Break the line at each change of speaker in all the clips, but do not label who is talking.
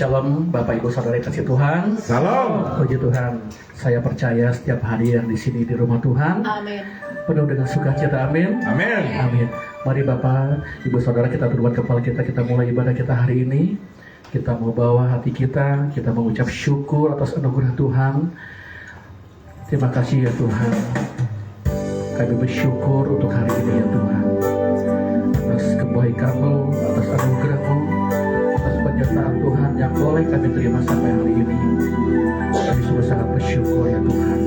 Shalom Bapak Ibu Saudara kasih Tuhan.
Salam.
Puji Tuhan, saya percaya setiap hari yang di sini di rumah Tuhan
Amin.
penuh dengan sukacita. Amin.
Amin.
Amin. Mari Bapak, Ibu Saudara, kita turunkan kepala kita mulai ibadah kita hari ini. Kita mau bawa hati kita mengucap syukur atas anugerah Tuhan. Terima kasih ya Tuhan. Kami bersyukur untuk hari ini ya Tuhan. Atas kebaikan-Mu, atas anugerah-Mu, atas penyertaan Tuhan yang boleh kami terima sampai hari ini. Kami sungguh sangat bersyukur ya Tuhan.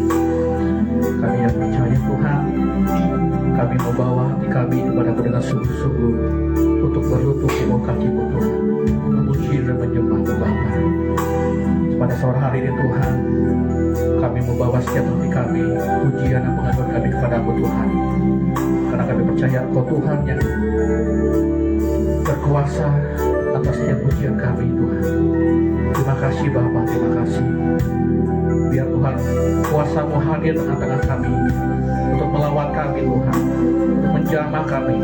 Kami yang percaya Tuhan, kami membawa hati kami kepada-Mu dengan sungguh-sungguh untuk berlutut di bawah kaki-Mu Tuhan, memuji dan menyembah-Mu Bapa. Pada sore hari ini Tuhan, kami membawa setiap hati kami, pujian dan pengaduan kami kepada-Mu Tuhan. Karena kami percaya Engkau Tuhan yang berkuasa atas setiap pujian kami Tuhan. Terima kasih Bapa, terima kasih. Biar Tuhan kuasa-Mu hadir tengah-tengah kami untuk melawan kami Tuhan, untuk menjamah kami.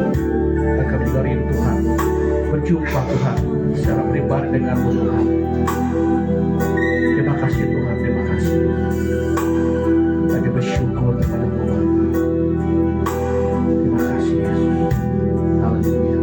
Dan kami juga rindu Tuhan berjumpa Tuhan secara pribadi dengan-Mu Tuhan. Terima kasih Tuhan, terima kasih. Kami bersyukur kepada-Mu Bapa. Terima kasih Yesus. Haleluya.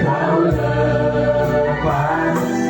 Kau lepas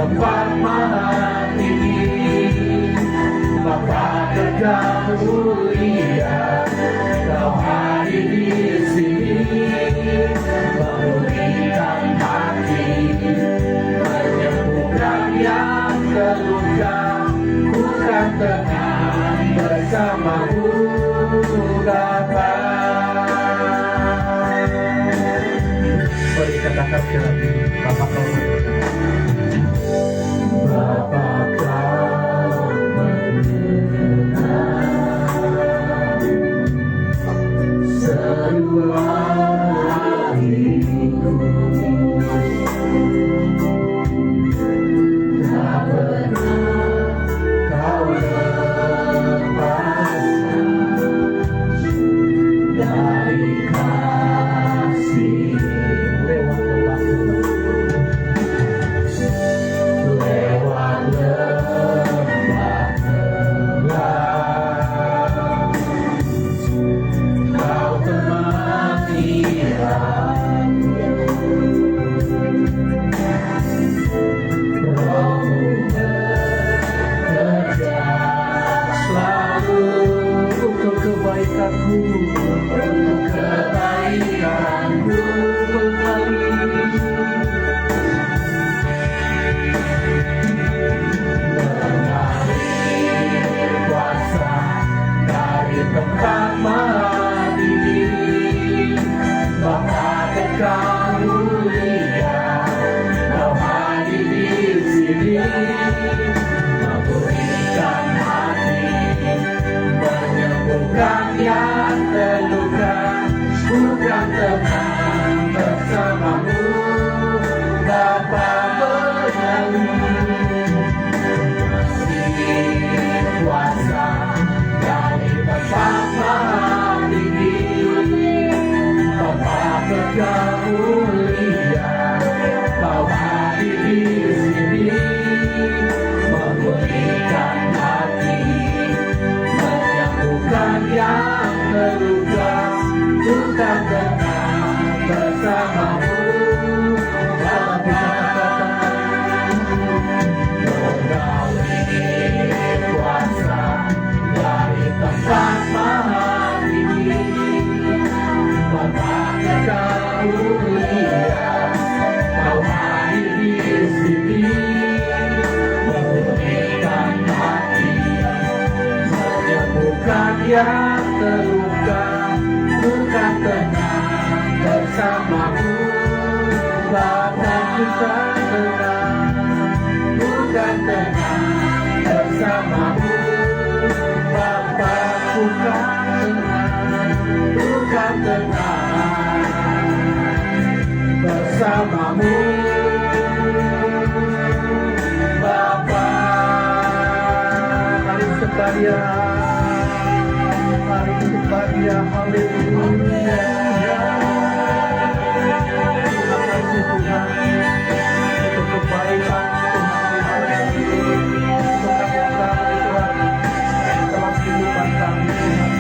tempat maha tinggi. Bapa Kekal mulia, Kau hadir di sini, memulihkan hati, menyembuhkan yang terluka. Bukan tenang bersamamu Bapa. Mari katakan sekali lagi, Bapa Kau Bapa Kau mendengar seruan hatiku, tak pernah Kau lepaskan dari kasih. Lewat lembah gelap, Kau temani aku. Rohmu bekerja selalu untuk kebaikanku, untuk kebaikanku kembali. Mengalir kuasa dari tempat maha tinggi. Bapa Kekal mulia, Kau hadir di sini, memulihkan hati, menyembuhkan yang terluka. Bukan tenang bersamamu Bapa mengalir kuasa dari tempat maha tinggi. Bapa Kekal mulia, Kau hadir di sini, memulihkan hati, menyembuhkan yang terluka. Bukan tenang bersamamu mengalir kuasa dari tempat maha tinggi. Bapa Kekal mulia, Kau hadir di sini, memulihkan hati, menyembuhkan yang terluka. Bukan tenang bersamamu Bapa, bukan tenang, bukan tenang bersamamu Bapa, bukan tenang, bukan tenang bersamamu Bapa. Mari sembah Dia, mari sembah Dia, haleluya. Terima kasih Tuhan untuk kebaikan Tuhan, untuk kasih Tuhan dalam kehidupan kami.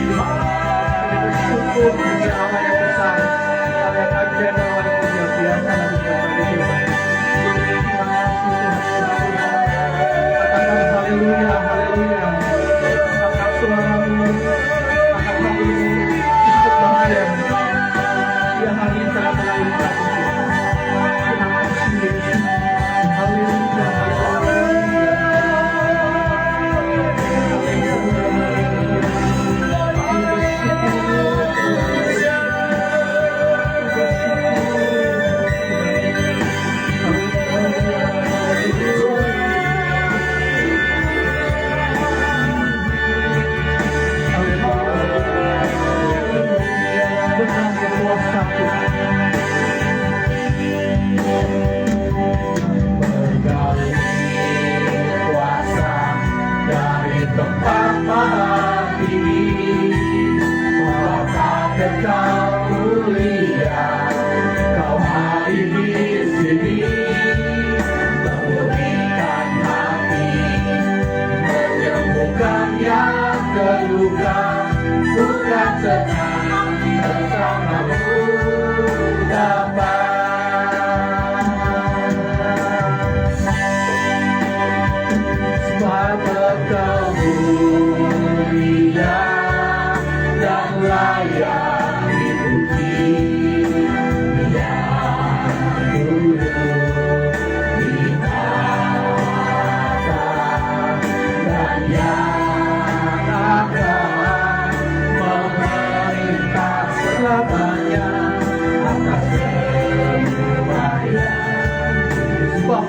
Kami bersyukur punya Allah yang besar, Allah yang ajaib dan Allah yang luar biasa dalam berbagai Tuhan. Terima kasih Tuhan. Katakan haleluya, haleluya. Angkat suaramu, angkat haleluya.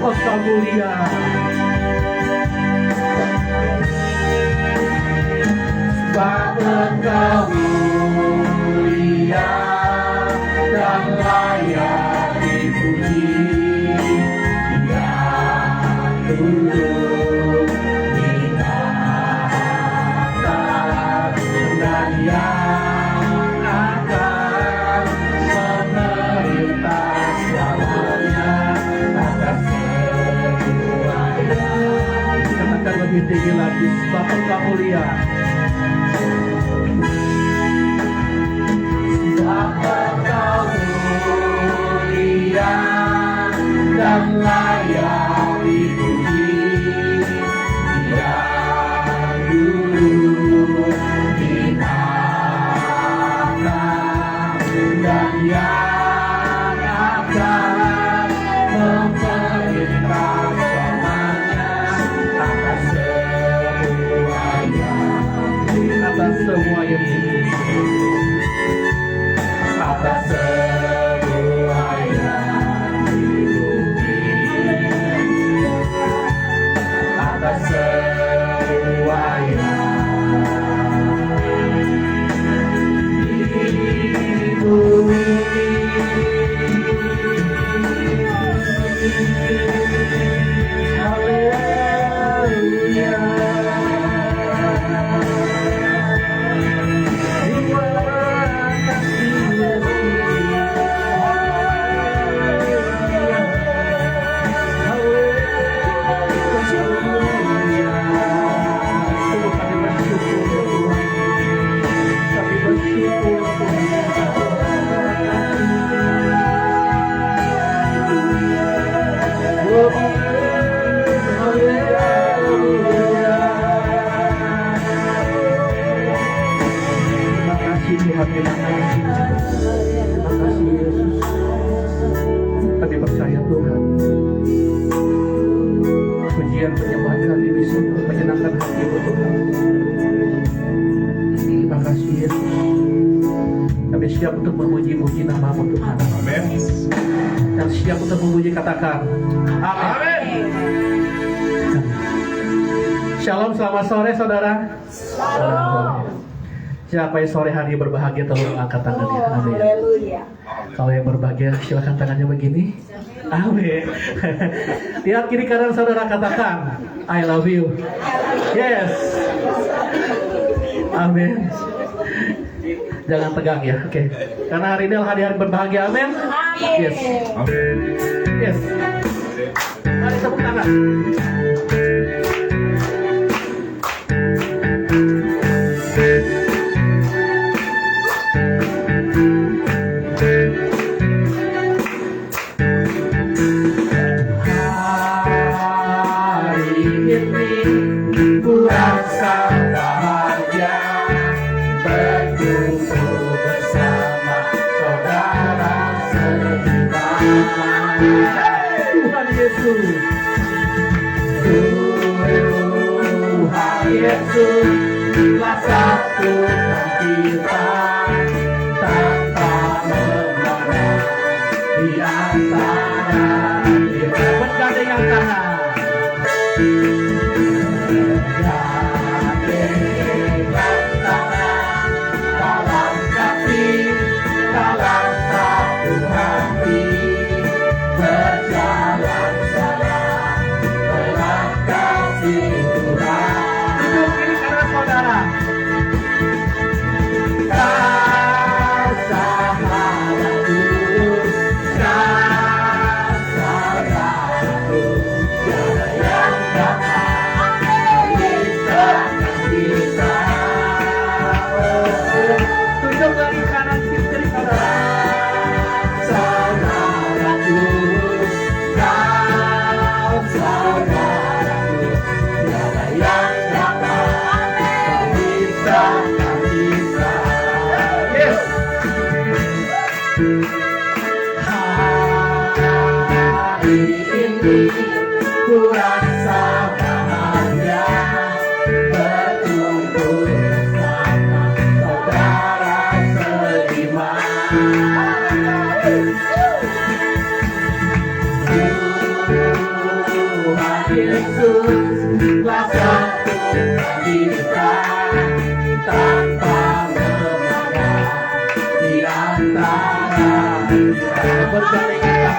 Bapa Kau mulia. Bapa Kau mulia dan layak dipuji. Dia duduk di atas dan yang akan memerintah selamanya atas semuanya. Katakan lebih tinggi lagi, Bapa Kau mulia. Bapa Kau mulia dan layak dipuji. Dia duduk di atas dan yang akan memerintah selamanya atas semuanya. Atas semuanya. Atas semua yang di bumi, atas semua yang di bumi. Haleluya. Tuhan, terima kasih. Terima kasih Yesus. Kami percaya Tuhan, pujian penyembahan kami bisa menyenangkan hati-Mu Tuhan. Terima kasih Yesus. Kami siap untuk memuji-muji nama-Mu Tuhan. Amin. Yang siap untuk memuji katakan amin. Shalom, selamat sore saudara. Shalom. Siapa yang sore hari berbahagia tolong angkat tangannya. Amin. Kalau yang berbahagia silakan tangannya begini. Amin. Lihat kiri kanan saudara, katakan I love you. Yes. Amin. Jangan tegang ya. Oke. Karena hari ini adalah hari berbahagia. Amin. Yes. Yes. Mari tepuk tangan. Tuhan Yesus, Tuhan Yesus, telah satukan kita tanpa memandang di antara kita. Bergandengan tangan. Bergandengan tangan dalam kasih, dalam satu hati. Berjalan salam dalam kasih Tuhan. Duduk kiri kanan saudara. Kau sahabatku, kau saudaraku, tiada yang dapat memisahkan kita. Tunjuk lagi kanan kiri saudara. Ku rasa bahagia berkumpul bersama saudara seiman. Yesus telah satu kita tanpa lembaga di antara kita. Bergandingan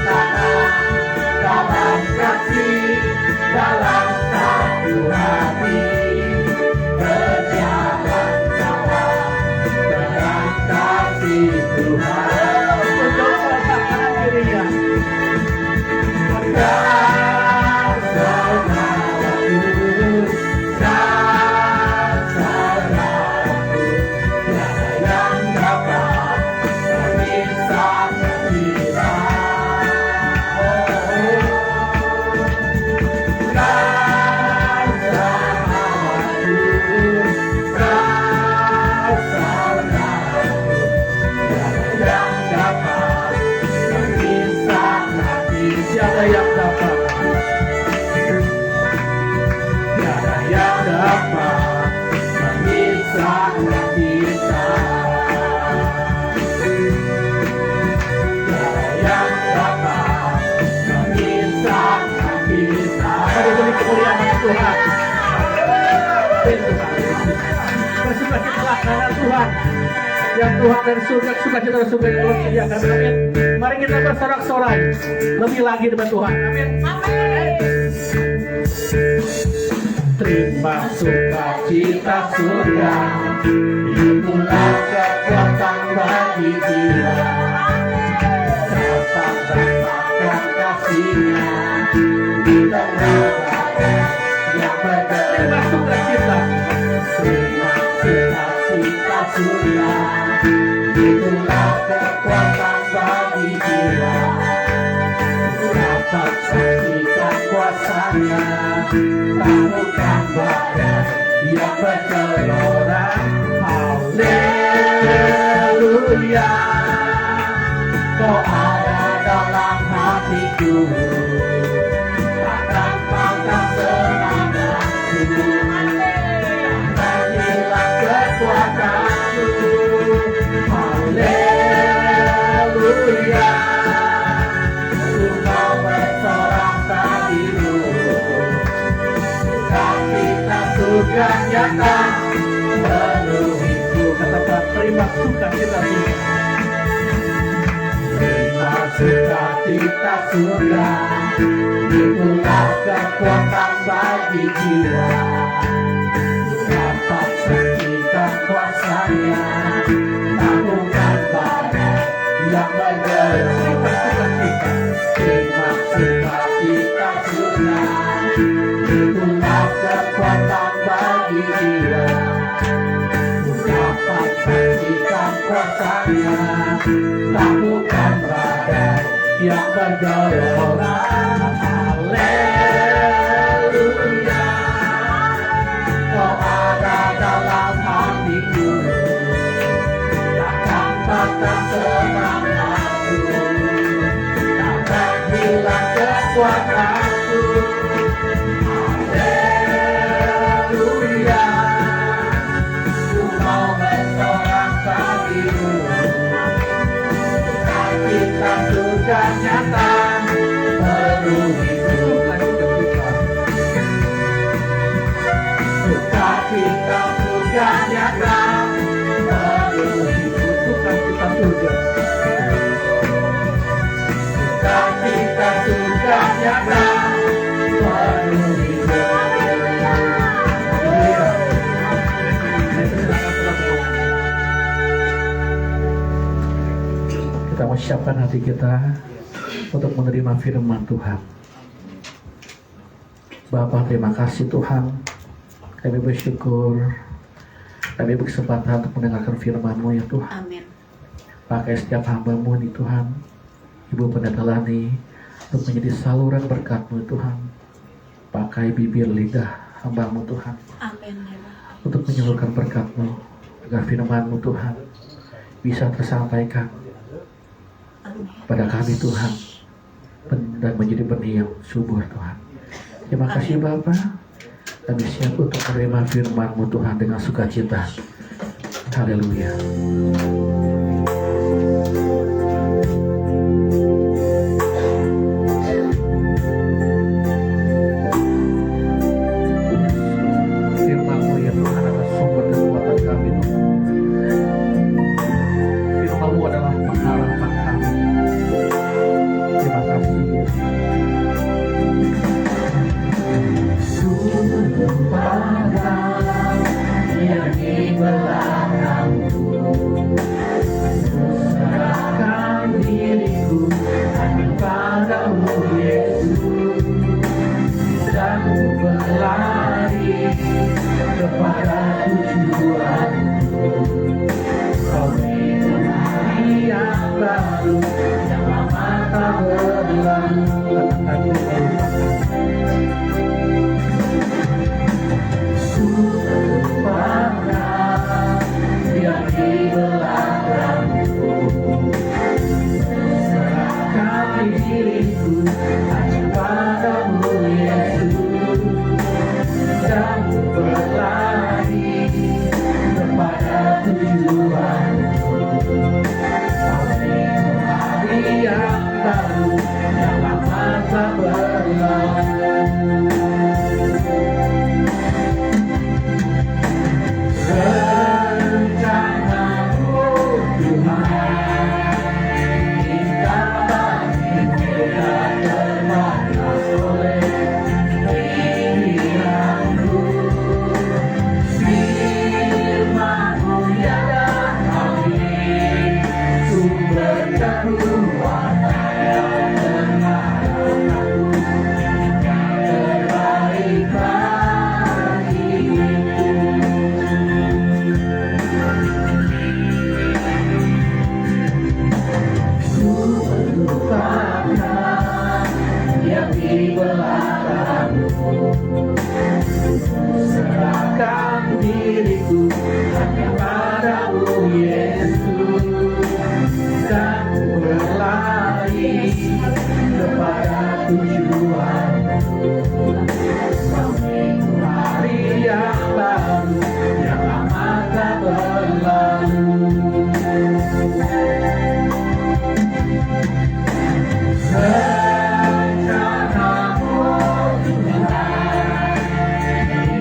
tangan, dalam kasih, dalam satu hati, berjalan kawan dengan kasih Tuhan. Tuhan, bersukacitalah karena Tuhan, yang Tuhan dari surga, sukacita dari surga yang Allah sediakan. Amin. Mari kita bersorak-sorai lebih lagi dengan Tuhan. Amin. Terima sukacita surga, itulah kekuatan bagi jiwa. Dapat rasakan kasihnya di tengah yang berterima sukacita. Terima sukacita surga, itulah kekuatan bagi jiwa. Dapat saksikan kuasanya, taklukkan badai yang bergelora. Haleluya, Kau ada dalam hatiku, takkan patah semangatku, takkan hilang kekuatanku. Haleluya, ku mau bersorak tadimu, sukacita surga nyata penuhiku. Katakan terima sukacita surga. Terima sukacita surga, itulah kekuatan bagi jiwa. Dapat saksikan kuasanya, taklukkan badai yang bergelora. Terima sukacita surga, itulah kekuatan bagi jiwa. Dapat saksikan kuasanya, taklukkan badai yang bergelora. Haleluya, Kau ada dalam hatiku, takkan patah semangatku, takkan hilang kekuatanku. Haleluya, ku mau bersorak bagimu, sukacita surga nyata penuhiku. Sukacita surga nyata penuhiku. Sukacita surga, sukacita surga nyata penuhiku. Kita mau siapkan hati kita untuk menerima firman Tuhan. Bapa, terima kasih Tuhan. Kami bersyukur kami berkesempatan untuk mendengarkan firman-Mu ya Tuhan.
Amin.
Pakai setiap hamba-Mu nih Tuhan, Ibu Pendeta Lani, untuk menjadi saluran berkat-Mu Tuhan. Pakai bibir lidah hamba-Mu Tuhan,
Amin.
untuk menyalurkan berkat-Mu, agar firman-Mu Tuhan bisa tersampaikan
Amin.
pada kami Tuhan, dan menjadi benih yang subur Tuhan. Terima kasih Bapa. Kami siap untuk menerima firman-Mu Tuhan dengan sukacita. Haleluya. Yesus, dan berlari kepada tujuan. Satu hari yang baru yang amat tak berlalu. Rencanamu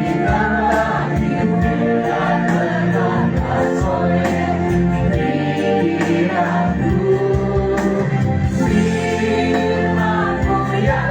ingatlah hidup dan terlepas oleh pikiranku. Firman-Mu yang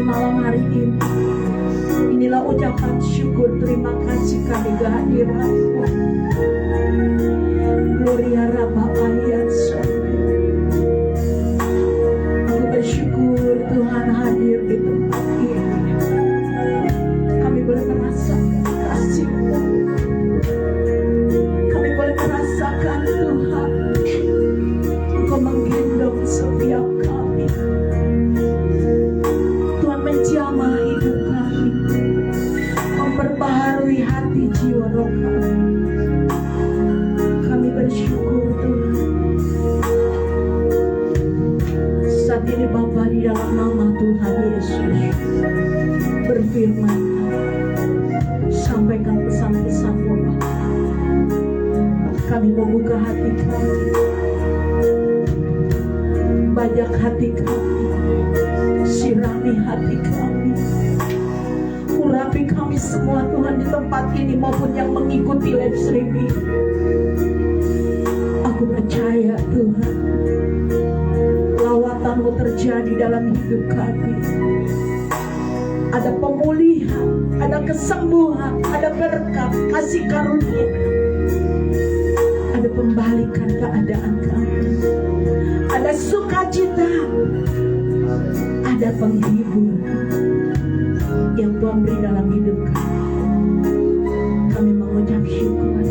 malam hari ini. Inilah ucapan syukur, terima kasih kami kehadiran-Mu. Gloria Rabba ayat sorry. Aku bersyukur Tuhan hadir di tempat ini. Kami boleh merasakan kasih-Mu. Kami boleh merasakan Tuhan, Engkau menggendong setiap kami. Tuhan menjamah hidup kami, memperbaharui hati jiwa roh kami. Kami bersyukur Tuhan. Saat ini Bapa, di dalam nama Tuhan Yesus berfirman, sampaikan pesan-pesan-Mu Bapa. Kami membuka hati kami, bajak hati kami, sirami hati kami, urapi kami semua Tuhan di tempat ini maupun yang mengikuti live streaming. Aku percaya Tuhan, lawatan-Mu terjadi dalam hidup kami. Ada pemulihan, ada kesembuhan, ada berkat, kasih karunia, ada pembalikan keadaan kami, ada sukacita, ada penghibur yang Tuhan beri dalam hidup kami. Kami mengucap syukur.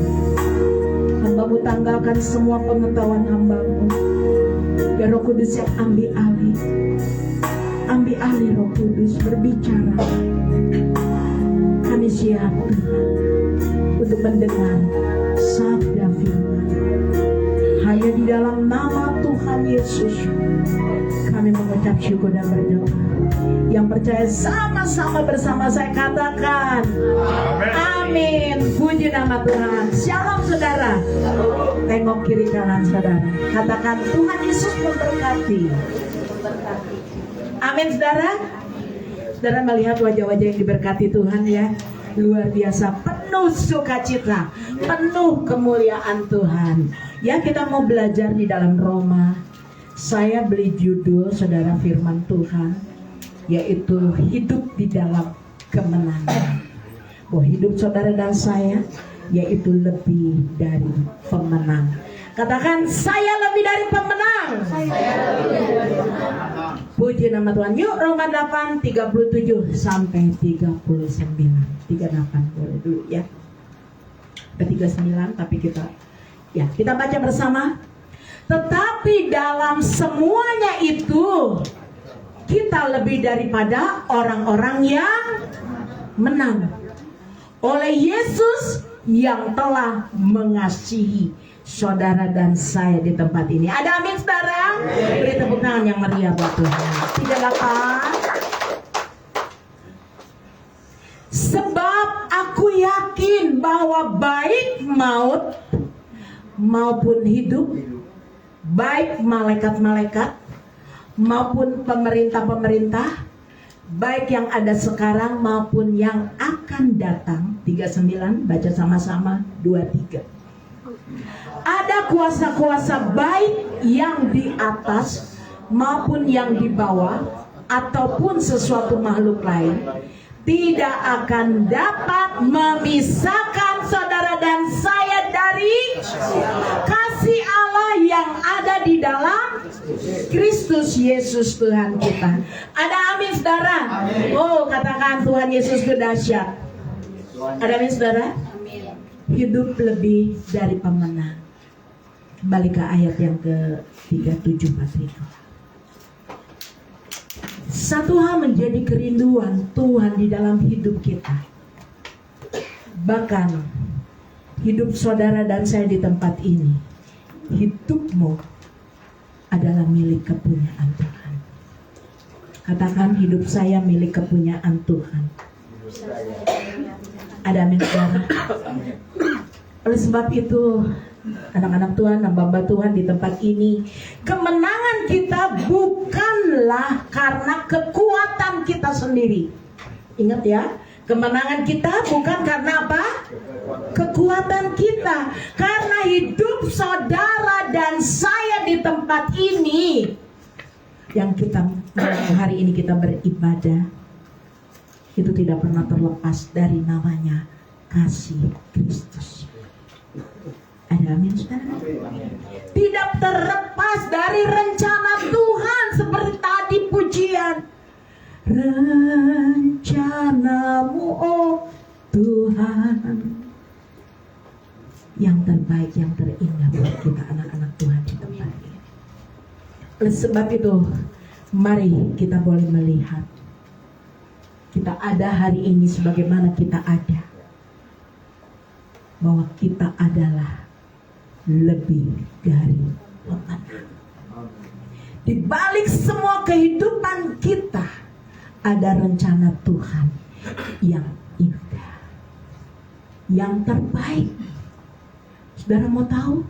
Hamba-Mu tanggalkan semua pengetahuan hamba-Mu. Biar Roh Kudus yang ambil alih. Ambil alih Roh Kudus, berbicara. Kami siap Tuhan untuk mendengar sabda firman. Hanya di dalam nama Tuhan Yesus kami mengucap syukur dan berdoa. Yang percaya sama-sama bersama saya katakan amin. Puji nama Tuhan. Shalom saudara. Tengok kiri kanan saudara, katakan Tuhan Yesus memberkati. Amin saudara. Saudara melihat wajah-wajah yang diberkati Tuhan ya, luar biasa, penuh sukacita, penuh kemuliaan Tuhan. Ya, kita mau belajar di dalam Roma. Saya beli judul saudara firman Tuhan, yaitu hidup di dalam kemenangan. Bahwa hidup saudara dan saya yaitu lebih dari pemenang. Katakan, saya lebih dari pemenang. Puji nama Tuhan. Yuk, Roma 8 37 sampai 39. 38 boleh dulu ya. Ke 39 tapi kita baca bersama. Tetapi dalam semuanya itu kita lebih daripada orang-orang yang menang oleh Yesus yang telah mengasihi saudara dan saya di tempat ini. Ada amin saudara? Beri tepuk tangan yang meriah buat Tuhan. 38. Sebab aku yakin bahwa baik maut maupun hidup, baik malaikat-malaikat maupun pemerintah-pemerintah, baik yang ada sekarang maupun yang akan datang. 39, baca sama-sama. 23. Ada kuasa-kuasa baik yang di atas maupun yang di bawah, ataupun sesuatu makhluk lain, tidak akan dapat memisahkan saudara dan saya dari kasih Allah yang ada di dalam Kristus Yesus Tuhan kita. Ada amin saudara? Amin. Oh, katakan Tuhan Yesus itu dahsyat. Ada amin saudara? Amin. Hidup lebih dari pemenang. Kembali ke ayat yang ke-37 Patrika. Satu hal menjadi kerinduan Tuhan di dalam hidup kita. Bahkan hidup saudara dan saya di tempat ini, hidupmu adalah milik kepunyaan Tuhan. Katakan, hidup saya milik kepunyaan Tuhan. Ada amin saudara? Oleh sebab itu, anak-anak Tuhan, hamba-hamba Tuhan di tempat ini, kemenangan kita bukanlah karena kekuatan kita sendiri. Ingat ya, kemenangan kita bukan karena apa? Kekuatan kita. Karena hidup saudara dan saya di tempat ini, yang kita hari ini kita beribadah, itu tidak pernah terlepas dari namanya kasih Kristus. Ada amin, saudara? Tidak terlepas dari rencana Tuhan, seperti tadi pujian. Rencanamu, oh Tuhan, yang terbaik, yang terindah buat kita anak-anak Tuhan di tempat ini. Oleh sebab itu, mari kita boleh melihat kita ada hari ini sebagaimana kita ada, bahwa kita adalah lebih dari pemenang. Di balik semua kehidupan kita ada rencana Tuhan yang indah, yang terbaik. Saudara mau tahu?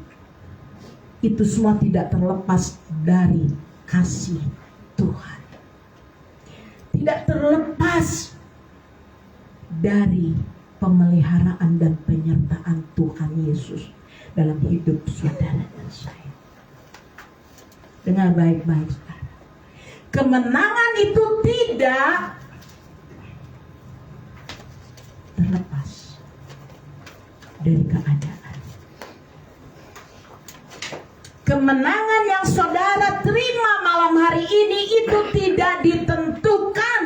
Itu semua tidak terlepas dari kasih Tuhan. Tidak terlepas dari pemeliharaan dan penyertaan Tuhan Yesus dalam hidup saudara dan saya. Dengar baik-baik, saudara. Kemenangan itu tidak terlepas dari keadaan. Kemenangan yang saudara terima malam hari ini itu tidak ditentukan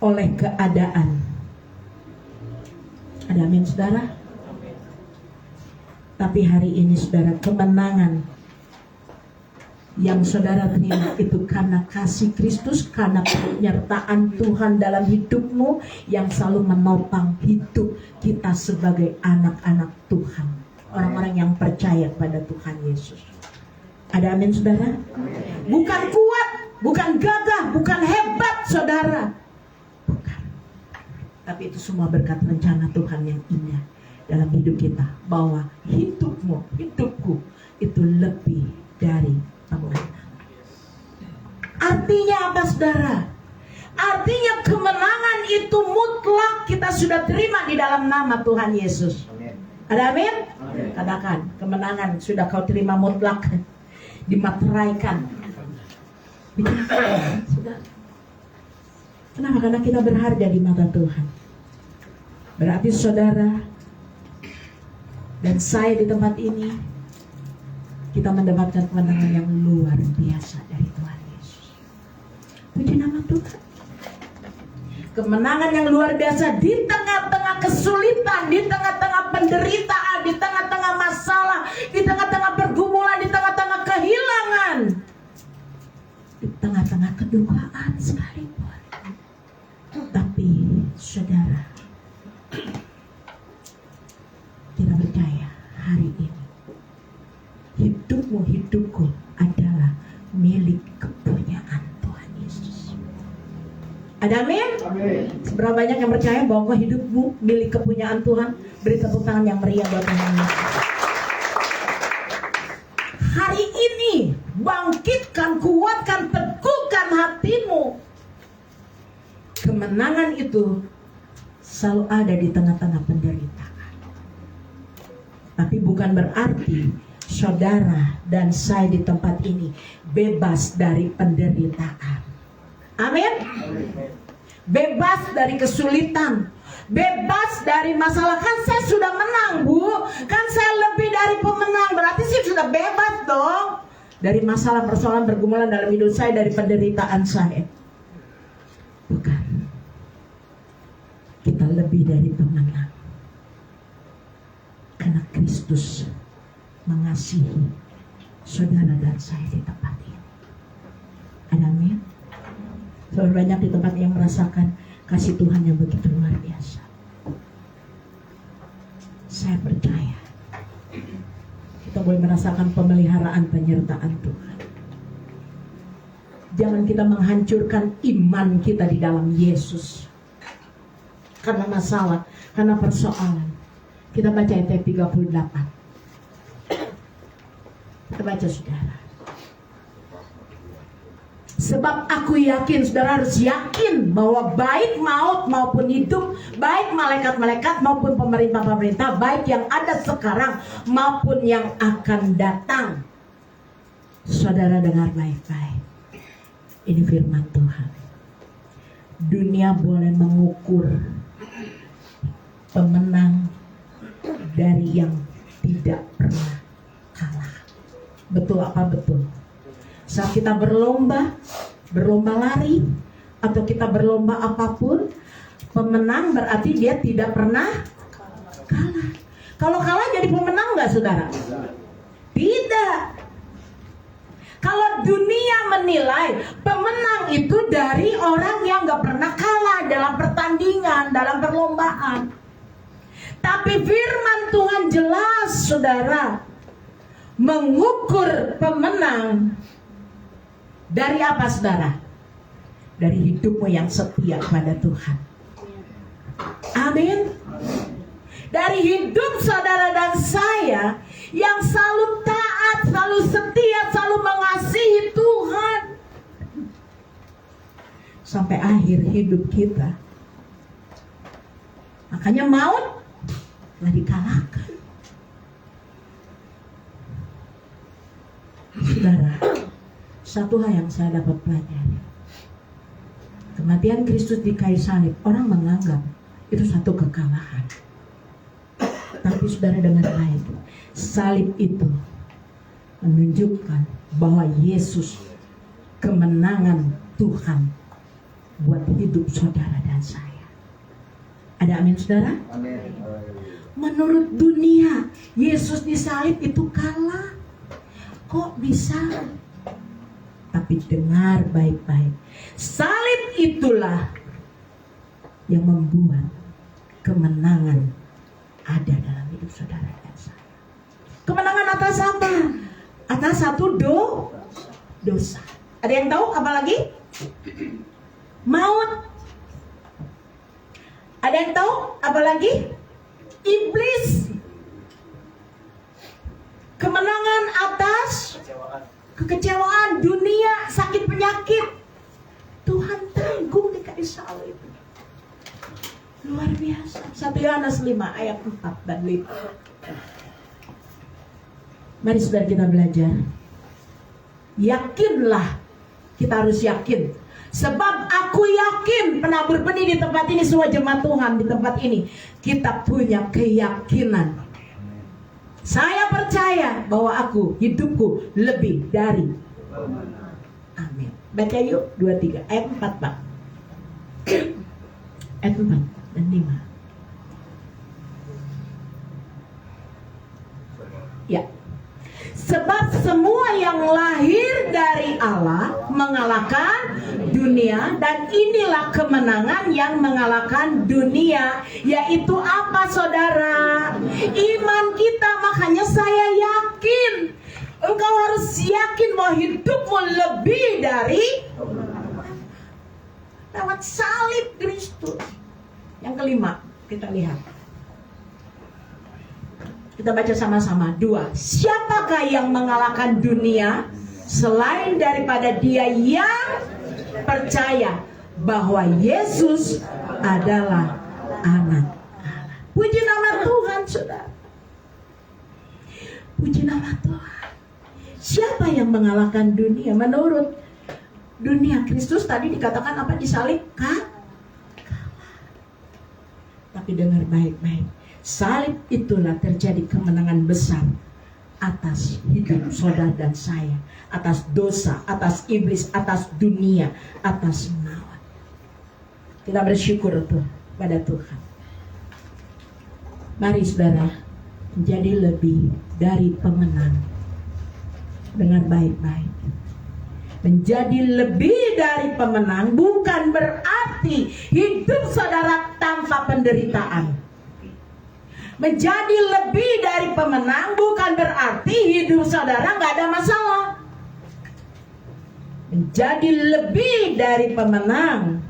oleh keadaan. Ada amin, saudara? Tapi hari ini, saudara, kemenangan yang saudara terima itu karena kasih Kristus, karena penyertaan Tuhan dalam hidupmu yang selalu menopang hidup kita sebagai anak-anak Tuhan, orang-orang yang percaya pada Tuhan Yesus. Ada amin, saudara? Bukan kuat, bukan gagah, bukan hebat, saudara. Bukan. Tapi itu semua berkat rencana Tuhan yang indah dalam hidup kita, bahwa hidupmu, hidupku itu lebih dari pemenang. Artinya apa, saudara? Artinya kemenangan itu mutlak kita sudah terima di dalam nama Tuhan Yesus. Ada amin? Katakan, kemenangan sudah kau terima mutlak, dimateraikan. Sudah. Kenapa? Karena kita berharga di mata Tuhan. Berarti saudara dan saya di tempat ini, kita mendapatkan kemenangan yang luar biasa dari Tuhan Yesus. Puji nama Tuhan. Kemenangan yang luar biasa di tengah-tengah kesulitan, di tengah-tengah penderitaan, di tengah-tengah masalah, di tengah-tengah pergumulan, di tengah-tengah kehilangan, di tengah-tengah kedukaan sekalipun. Tapi saudara, kita percaya hari ini hidupmu, hidupku adalah milik kepunyaan Tuhan Yesus. Ada amin? Seberapa banyak yang percaya bahwa hidupmu milik kepunyaan Tuhan? Beri tepuk tangan yang meriah buat Tuhan Yesus. Hari ini bangkitkan, kuatkan, teguhkan hatimu. Kemenangan itu selalu ada di tengah-tengah penderitaan. Tapi bukan berarti saudara dan saya di tempat ini bebas dari penderitaan. Amin. Bebas dari kesulitan, bebas dari masalah. Kan saya sudah menang, Bu. Kan saya lebih dari pemenang. Berarti saya sudah bebas dong dari masalah, persoalan, pergumulan dalam hidup saya, dari penderitaan saya. Bukan. Kita lebih dari pemenang. Karena Kristus mengasihi saudara dan saya di tempat ini. Ada amin? Soalnya banyak di tempat yang merasakan kasih Tuhan yang begitu luar biasa. Saya percaya kita boleh merasakan pemeliharaan, penyertaan Tuhan. Jangan kita menghancurkan iman kita di dalam Yesus karena masalah, karena persoalan. Kita baca ayat 38. Kita baca, saudara. Sebab aku yakin, saudara harus yakin, bahwa baik maut maupun hidup, baik malaikat-malaikat maupun pemerintah-pemerintah, baik yang ada sekarang maupun yang akan datang. Saudara dengar baik-baik. Ini firman Tuhan. dunia boleh mengukur pemenang dari yang tidak pernah kalah. Betul apa betul? Saat kita berlomba lari, atau kita berlomba apapun, pemenang berarti dia tidak pernah kalah. Kalau kalah jadi pemenang nggak, saudara? Tidak. Kalau dunia menilai pemenang itu dari orang yang nggak pernah kalah dalam pertandingan, dalam perlombaan. Tapi firman Tuhan jelas, saudara, mengukur pemenang dari apa, saudara? Dari hidupmu yang setia pada Tuhan. Amin. Dari hidup saudara dan saya yang selalu taat, selalu setia, selalu mengasihi Tuhan sampai akhir hidup kita. Makanya maut telah dikalahkan. Saudara, satu hal yang saya dapat pelajari, kematian Kristus di kayu salib, orang menganggap itu satu kekalahan. Tapi saudara dengar baik, salib itu menunjukkan bahwa Yesus kemenangan Tuhan buat hidup saudara dan saya. Ada amin, saudara? Menurut dunia, Yesus disalib itu kalah. Kok bisa? Tapi dengar baik-baik, salib itulah yang membuat kemenangan ada dalam hidup saudara dan saya. Kemenangan atas apa? Atas satu dosa. Ada yang tahu apa lagi? Maut. Ada yang tahu apa lagi? Iblis. Kemenangan atas kekecewaan, dunia, sakit penyakit. Tuhan tanggung di kayu salib. Luar biasa. 1 Yohanes 5 ayat 4 dan 5. Mari saudara kita belajar. Yakinlah. Kita harus yakin. Sebab aku yakin, penabur benih di tempat ini, semua jemaat Tuhan di tempat ini, kita punya keyakinan. Saya percaya bahwa hidupku lebih dari. Amin. Baca yuk 2-3 ayat 4, Pak. Ayat 4 dan 5. Ya. Sebab semua yang lahir dari Allah mengalahkan dunia, dan inilah kemenangan yang mengalahkan dunia, yaitu apa, saudara? Iman kita. Makanya saya yakin, engkau harus yakin bahwa hidupmu lebih dari lewat salib Kristus. Yang kelima, kita lihat. Kita baca sama-sama. 2. Siapakah yang mengalahkan dunia selain daripada dia yang percaya bahwa Yesus adalah anak Allah. Puji nama Tuhan, saudara. Puji nama Tuhan. Siapa yang mengalahkan dunia? Menurut dunia, Kristus tadi dikatakan apa? Disalib kalah. Tapi dengar baik-baik. Salib itulah terjadi kemenangan besar atas hidup saudara dan saya, atas dosa, atas iblis, atas dunia, atas maut. Kita bersyukur tuh pada Tuhan. Mari saudara menjadi lebih dari pemenang. Dengar baik-baik. Menjadi lebih dari pemenang bukan berarti hidup saudara tanpa penderitaan. Menjadi lebih dari pemenang bukan berarti hidup saudara nggak ada masalah. Menjadi lebih dari pemenang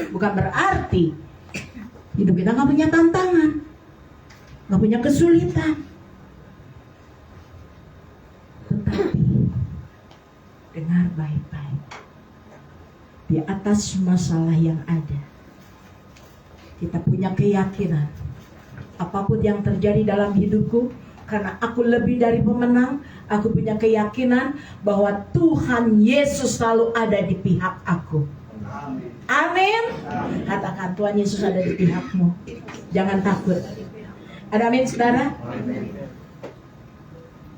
bukan berarti hidup kita nggak punya tantangan, nggak punya kesulitan. Tetapi dengar baik-baik, di atas masalah yang ada, kita punya keyakinan. Apapun yang terjadi dalam hidupku, karena aku lebih dari pemenang, aku punya keyakinan bahwa Tuhan Yesus selalu ada di pihak aku. Amin. Katakan, Tuhan Yesus ada di pihakmu. Jangan takut. Ada amin, saudara?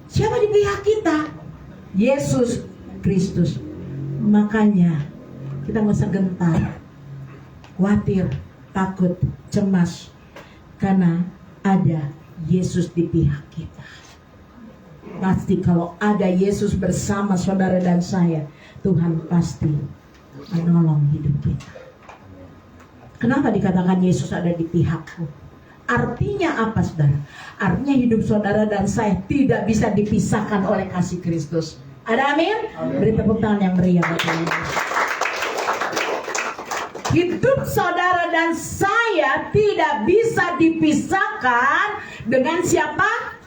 Siapa di pihak kita? Yesus Kristus. Makanya kita nggak usah gentar, khawatir, takut, cemas, karena ada Yesus di pihak kita. Pasti kalau ada Yesus bersama saudara dan saya, Tuhan pasti menolong hidup kita. Kenapa dikatakan Yesus ada di pihakku? Artinya apa, saudara? Artinya hidup saudara dan saya tidak bisa dipisahkan oleh kasih Kristus. Ada amin? Beri tepuk tangan yang meriah buat Tuhan Yesus. Hidup saudara dan saya tidak bisa dipisahkan dengan siapa?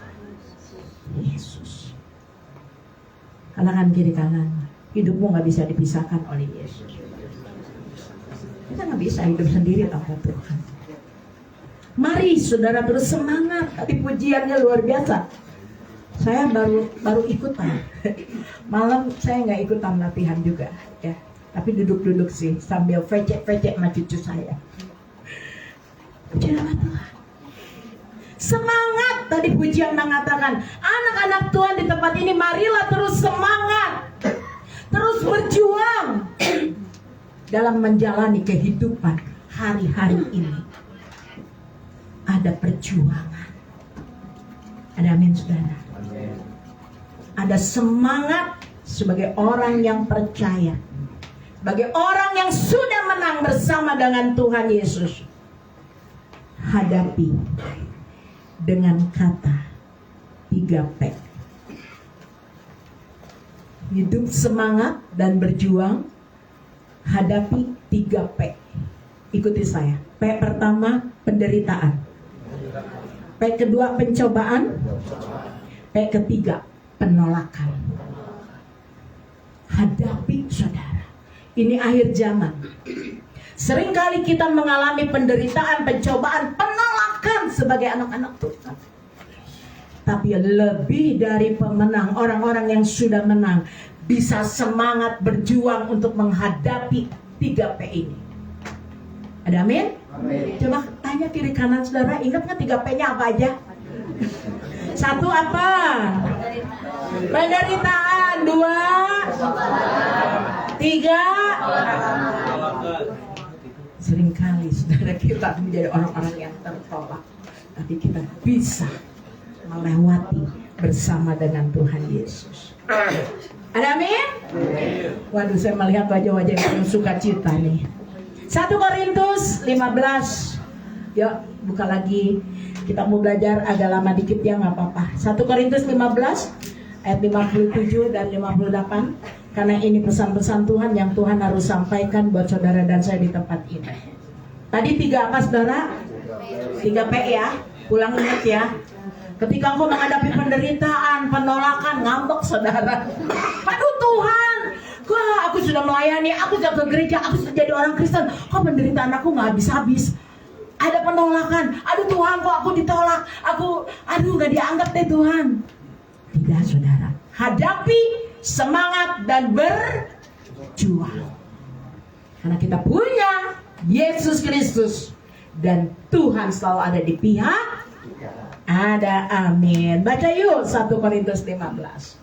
Yesus. Kanan kiri kanan. Hidupmu nggak bisa dipisahkan oleh Yesus. Kita nggak bisa hidup sendiri tanpa Tuhan. Mari saudara terus semangat. Tadi pujiannya luar biasa. Saya baru ikutan. Malam saya nggak ikutan latihan juga, ya. Tapi duduk-duduk sih sambil vecek-vecek sama cucu saya. Puji nama Tuhan. Semangat, tadi pujian mengatakan, anak-anak Tuhan di tempat ini marilah terus semangat. Terus berjuang dalam menjalani kehidupan hari-hari ini. Ada perjuangan. Ada amin, saudara. Ada semangat sebagai orang yang percaya, sebagai orang yang sudah menang bersama dengan Tuhan Yesus. Hadapi dengan kata 3P. Hidup semangat dan berjuang. Hadapi 3P. Ikuti saya. P pertama, penderitaan. P kedua, pencobaan. P ketiga, penolakan. Hadapi, saudara. Ini akhir zaman. Seringkali kita mengalami penderitaan, pencobaan, penolakan sebagai anak-anak Tuhan. Tapi lebih dari pemenang, orang-orang yang sudah menang bisa semangat berjuang untuk menghadapi 3P ini. Ada amin? Amin. Coba tanya kiri kanan saudara, ingat nggak 3P-nya apa aja? Satu apa? Penderitaan. Dua, tiga. Seringkali saudara kita menjadi orang-orang yang tertolak, tapi kita bisa melewati bersama dengan Tuhan Yesus. Ada amin? Waduh, saya melihat wajah-wajah yang penuh sukacita nih. 1 Korintus 15. Yuk, buka lagi. Kita mau belajar agak lama dikit ya, nggak apa-apa. 1 Korintus 15 ayat 57 dan 58. Karena ini pesan-pesan Tuhan yang Tuhan harus sampaikan buat saudara dan saya di tempat ini. Tadi 3 apa, saudara? 3P ya. Pulang ingat ya. Ketika engkau menghadapi penderitaan, penolakan, ngambek saudara. Aduh Tuhan, wah, aku sudah melayani, aku sudah ke gereja, aku sudah jadi orang Kristen. Kok penderitaan aku nggak habis-habis? Ada penolakan. Aduh Tuhan, kok aku ditolak? Aduh nggak dianggap deh Tuhan. Tidak, saudara. Hadapi, semangat dan berjuang. Karena kita punya Yesus Kristus dan Tuhan selalu ada di pihak. Ada, amin. Baca yuk 1 Korintus 15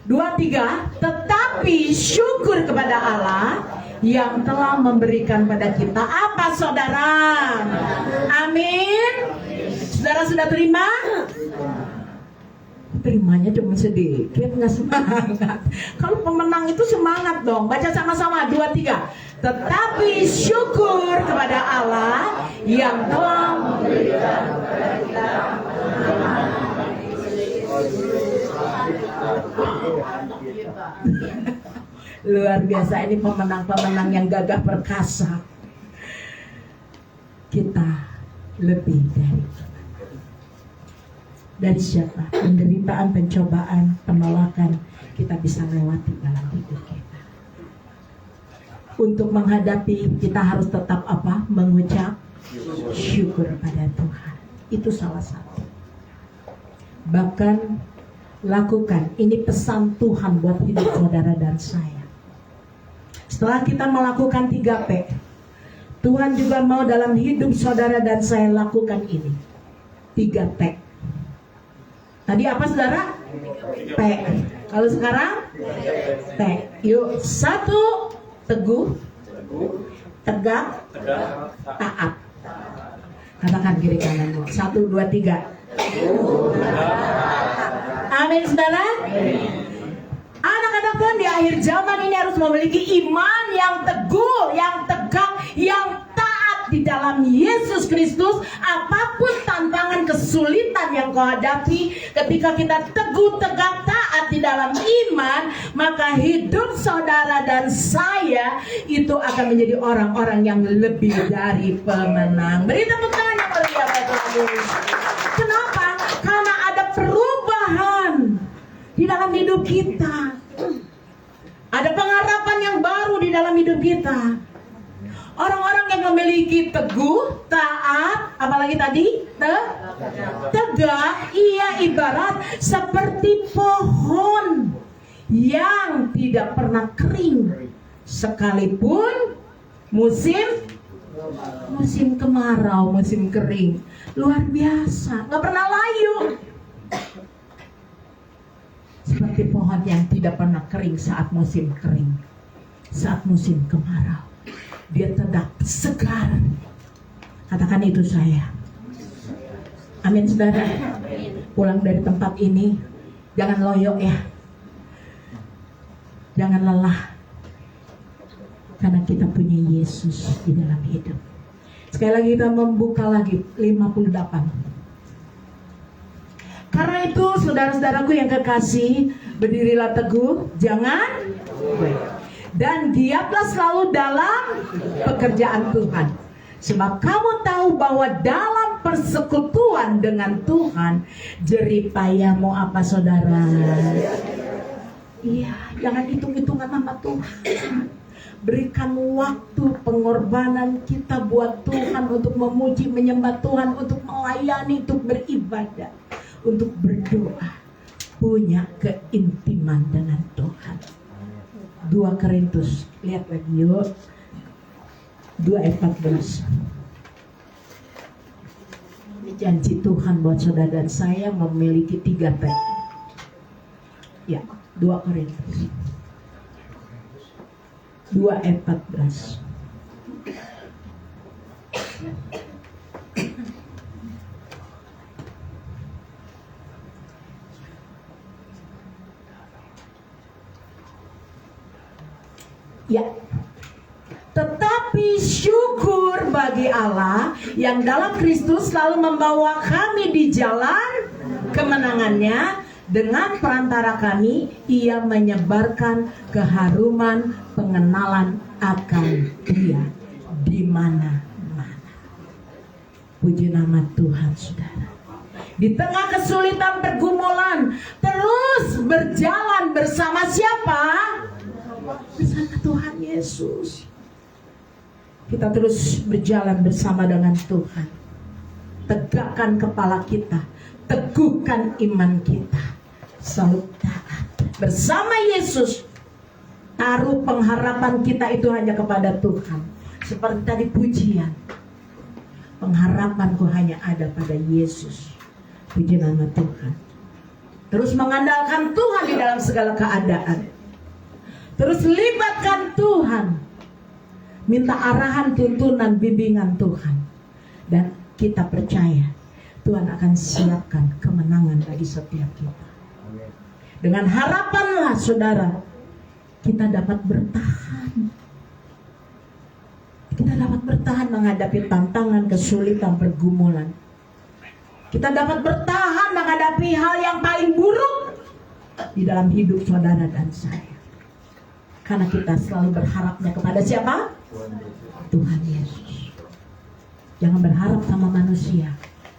2-3. Tetapi syukur kepada Allah yang telah memberikan pada kita apa, saudara? Amin. Saudara sudah terima? Terimanya cuma sedikit, nggak semangat. Kalau pemenang itu semangat dong. Baca sama-sama 2-3. Tetapi syukur kepada Allah yang telah memberikan kepada kita. Luar biasa, ini pemenang-pemenang yang gagah perkasa. Kita lebih dari siapa? Penderitaan, pencobaan, penolakan kita bisa lewati dalam hidup kita. Untuk menghadapi, kita harus tetap apa? Mengucap syukur pada Tuhan. Itu salah satu. Bahkan lakukan, ini pesan Tuhan buat hidup saudara dan saya. Setelah kita melakukan 3P, Tuhan juga mau dalam hidup saudara dan saya lakukan ini. 3P. Tadi apa saudara? P. Kalau sekarang? T. Yuk, 1, teguh, tegak, taat. Katakan kiri kananmu. 1, 2, 3. Amin saudara. Anak-anak Tuhan di akhir zaman ini harus memiliki iman yang teguh, yang tegak, yang taat di dalam Yesus Kristus. Apapun tantangan kesulitan yang kau hadapi, ketika kita teguh, tegak, taat di dalam iman, maka hidup saudara dan saya itu akan menjadi orang-orang yang lebih dari pemenang. Beri tepuk tangan yang meriah buat Tuhan. Kenapa? Karena ada perubahan di dalam hidup kita. Ada pengharapan yang baru di dalam hidup kita. Orang-orang yang memiliki teguh, taat, apalagi tadi? Tegak, ia ibarat seperti pohon yang tidak pernah kering sekalipun musim kemarau, musim kering. Luar biasa, nggak pernah layu. Seperti pohon yang tidak pernah kering saat musim kering, saat musim kemarau. Dia tetap segar. Katakan itu saya. Amin saudara. Pulang dari tempat ini jangan loyo ya, jangan lelah, karena kita punya Yesus di dalam hidup. Sekali lagi kita membuka lagi 58. Karena itu saudara-saudaraku yang kekasih, berdirilah teguh, jangan dan giatlah selalu dalam pekerjaan Tuhan. Sebab kamu tahu bahwa dalam persekutuan dengan Tuhan, jerih payahmu apa saudara? Iya, jangan hitung-hitungan nama Tuhan. Berikan waktu pengorbanan kita buat Tuhan, untuk memuji, menyembah Tuhan, untuk melayani, untuk beribadah, untuk berdoa, punya keintiman dengan Tuhan. 2 Korintus, lihat lagi yuk, 2:14. Ini janji Tuhan buat saudara dan saya memiliki 3P. Ya, 2 Korintus 2:14. Ya, tetapi syukur bagi Allah yang dalam Kristus selalu membawa kami di jalan kemenangannya. Dengan perantara kami, ia menyebarkan keharuman pengenalan akan Dia di mana-mana. Puji nama Tuhan saudara. Di tengah kesulitan pergumulan, terus berjalan bersama siapa? Bersama Tuhan Yesus. Kita terus berjalan bersama dengan Tuhan. Tegakkan kepala kita, teguhkan iman kita, selalu taat bersama Yesus. Taruh pengharapan kita itu hanya kepada Tuhan. Seperti tadi pujian, pengharapanku hanya ada pada Yesus. Puji nama Tuhan. Terus mengandalkan Tuhan di dalam segala keadaan. Terus libatkan Tuhan. Minta arahan, tuntunan, bimbingan Tuhan. Dan kita percaya Tuhan akan siapkan kemenangan bagi setiap kita. Dengan harapanlah saudara, kita dapat bertahan. Kita dapat bertahan menghadapi tantangan, kesulitan, pergumulan. Kita dapat bertahan menghadapi hal yang paling buruk di dalam hidup saudara dan saya. Karena kita selalu berharapnya kepada siapa? Tuhan Yesus. Jangan berharap sama manusia.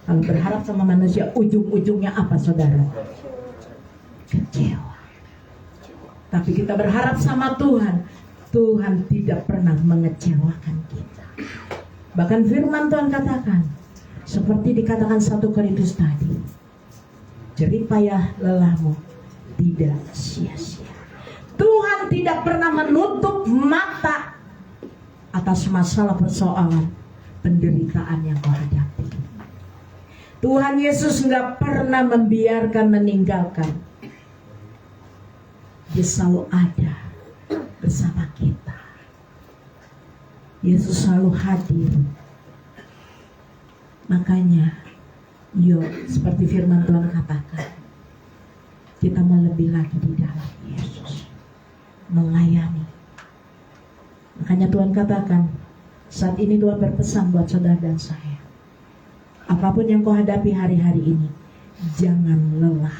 Kalau berharap sama manusia, ujung-ujungnya apa saudara? Kecewa. Tapi kita berharap sama Tuhan. Tuhan tidak pernah mengecewakan kita. Bahkan firman Tuhan katakan, seperti dikatakan 1 Korintus tadi, jerih payah lelahmu tidak sia-sia. Tuhan tidak pernah menutup mata atas masalah persoalan penderitaan yang kau hadapi. Tuhan Yesus nggak pernah membiarkan, meninggalkan. Dia selalu ada bersama kita. Yesus selalu hadir. Makanya, yuk seperti firman Tuhan katakan, kita mau lebih lagi di dalam Yesus, melayani. Makanya Tuhan katakan, saat ini Tuhan berpesan buat saudara dan saya, apapun yang kau hadapi hari-hari ini, jangan lelah.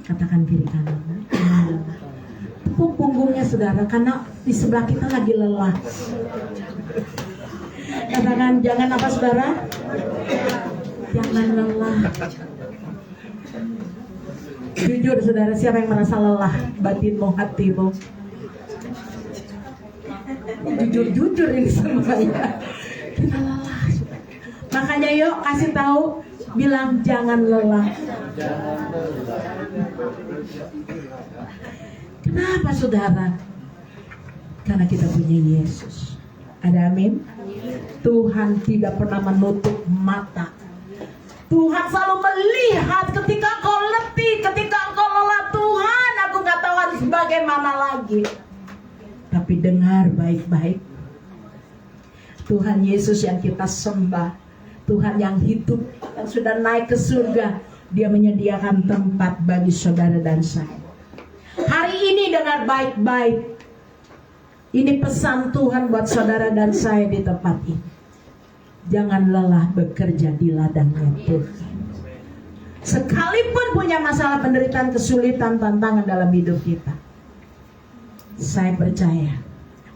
Katakan kiri kanan, jangan lelah. Tepuk punggungnya saudara, karena di sebelah kita lagi lelah. Katakan, jangan apa saudara? Jangan lelah. Jujur saudara, siapa yang merasa lelah? Batinmu, hatimu. Jujur-jujur ini semuanya. Kita lelah. Makanya yuk kasih tahu, bilang jangan lelah. Kenapa saudara? Karena kita punya Yesus. Ada amin? Tuhan tidak pernah menutup mata. Tuhan selalu melihat ketika kau letih, ketika kau lelah. Tuhan, aku gak tahu harus bagaimana lagi. Tapi dengar baik-baik. Tuhan Yesus yang kita sembah, Tuhan yang hidup, yang sudah naik ke surga, Dia menyediakan tempat bagi saudara dan saya. Hari ini dengar baik-baik. Ini pesan Tuhan buat saudara dan saya di tempat ini. Jangan lelah bekerja di ladangnya Tuhan. Sekalipun punya masalah, penderitaan, kesulitan, tantangan dalam hidup kita, saya percaya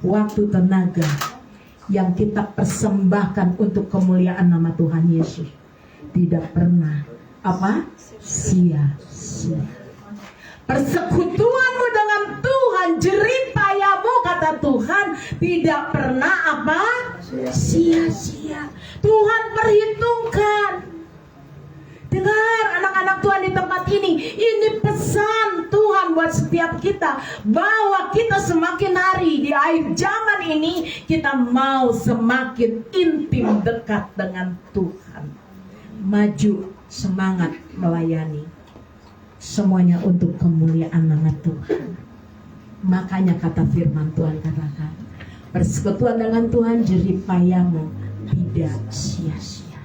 waktu, tenaga yang kita persembahkan untuk kemuliaan nama Tuhan Yesus tidak pernah sia-sia. Persekutuanmu dengan Tuhan, jerih payahmu, kata Tuhan, tidak pernah sia-sia. Tuhan perhitungkan. Dengar anak-anak Tuhan di tempat ini pesan Tuhan buat setiap kita, bahwa kita semakin hari di akhir zaman ini, kita mau semakin intim dekat dengan Tuhan. Maju, semangat melayani. Semuanya untuk kemuliaan nama Tuhan. Makanya kata firman Tuhan katakan, persekutuan dengan Tuhan, jerih payahmu tidak sia-sia.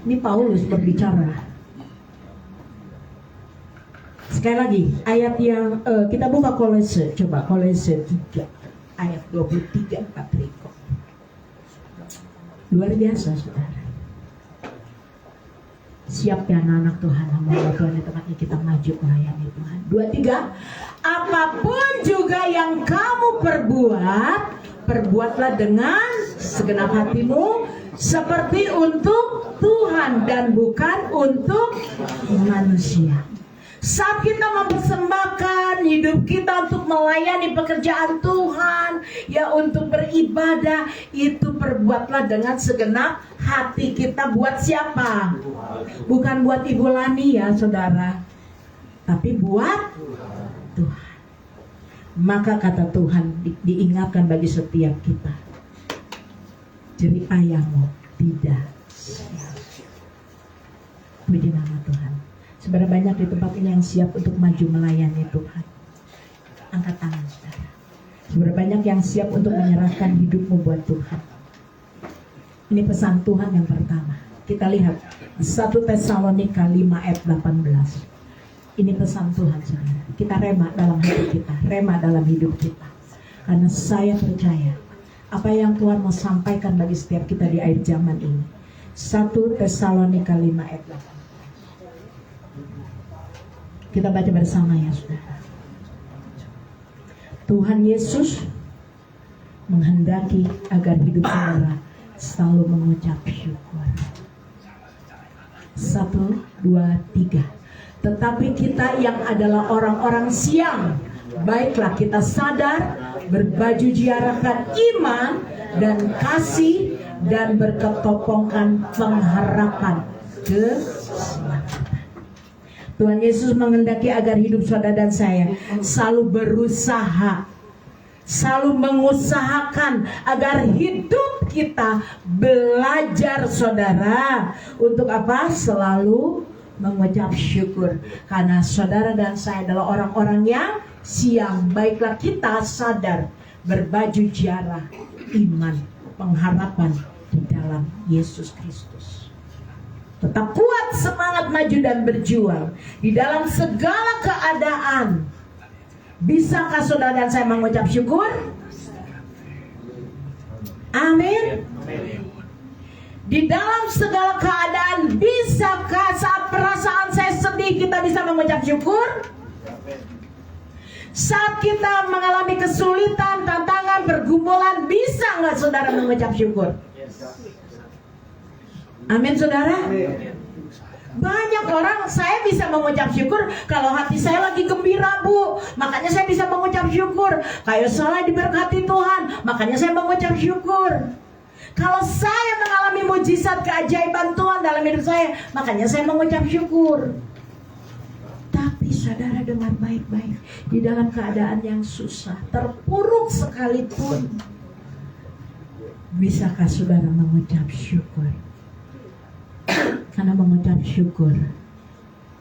Ini Paulus berbicara. Sekali lagi, ayat yang kita buka Kolose, coba Kolose 3 ayat 23 Patriko. Luar biasa saudara. Siap ya anak-anak Tuhan, hamba Tuhan di tempat ini, kita maju melayani Tuhan. 23, apapun juga yang kamu perbuat, perbuatlah dengan segenap hatimu, seperti untuk Tuhan dan bukan untuk manusia. Saat kita mempersembahkan hidup kita untuk melayani pekerjaan Tuhan, ya untuk beribadah, itu perbuatlah dengan segenap hati kita. Buat siapa? Bukan buat Ibu Lani ya saudara, tapi buat Tuhan. Maka kata Tuhan diingatkan bagi setiap kita, jerih payahmu tidak sia-sia. Puji nama Tuhan. Seberapa banyak di tempat ini yang siap untuk maju melayani Tuhan? Angkat tangan saudara. Seberapa banyak yang siap untuk menyerahkan hidupmu buat Tuhan? Ini pesan Tuhan yang pertama. Kita lihat 1 Tesalonika 5 ayat 18. Ini pesan Tuhan saudara. Kita rema dalam hati kita, rema dalam hidup kita. Karena saya percaya apa yang Tuhan mau sampaikan bagi setiap kita di akhir zaman ini. 1 Tesalonika 5 ayat 18. Kita baca bersama ya saudara. Tuhan Yesus menghendaki agar hidup saudara selalu mengucap syukur. 1, 2, 3. Tetapi kita yang adalah orang-orang siang, baiklah kita sadar, berbaju jiarakan iman dan kasih, dan berketopongkan pengharapan keselamatan. Tuhan Yesus menghendaki agar hidup saudara dan saya selalu berusaha, selalu mengusahakan agar hidup kita belajar saudara untuk apa? Selalu mengucap syukur. Karena saudara dan saya adalah orang-orang yang siang. Baiklah kita sadar berbaju jarah iman, pengharapan di dalam Yesus Kristus. Tetap kuat, semangat maju dan berjuang di dalam segala keadaan. Bisakah saudara dan saya mengucap syukur? Amin. Di dalam segala keadaan, bisakah saat perasaan saya sedih kita bisa mengucap syukur? Saat kita mengalami kesulitan, tantangan, pergumulan, bisa nggak saudara mengucap syukur? Amin saudara. Banyak orang, saya bisa mengucap syukur kalau hati saya lagi gembira bu, makanya saya bisa mengucap syukur. Kayak saya diberkati Tuhan, makanya saya mengucap syukur. Kalau saya mengalami mujizat keajaiban Tuhan dalam hidup saya, makanya saya mengucap syukur. Tapi saudara dengar baik-baik, di dalam keadaan yang susah, terpuruk sekalipun, bisakah saudara mengucap syukur? Karena mengucap syukur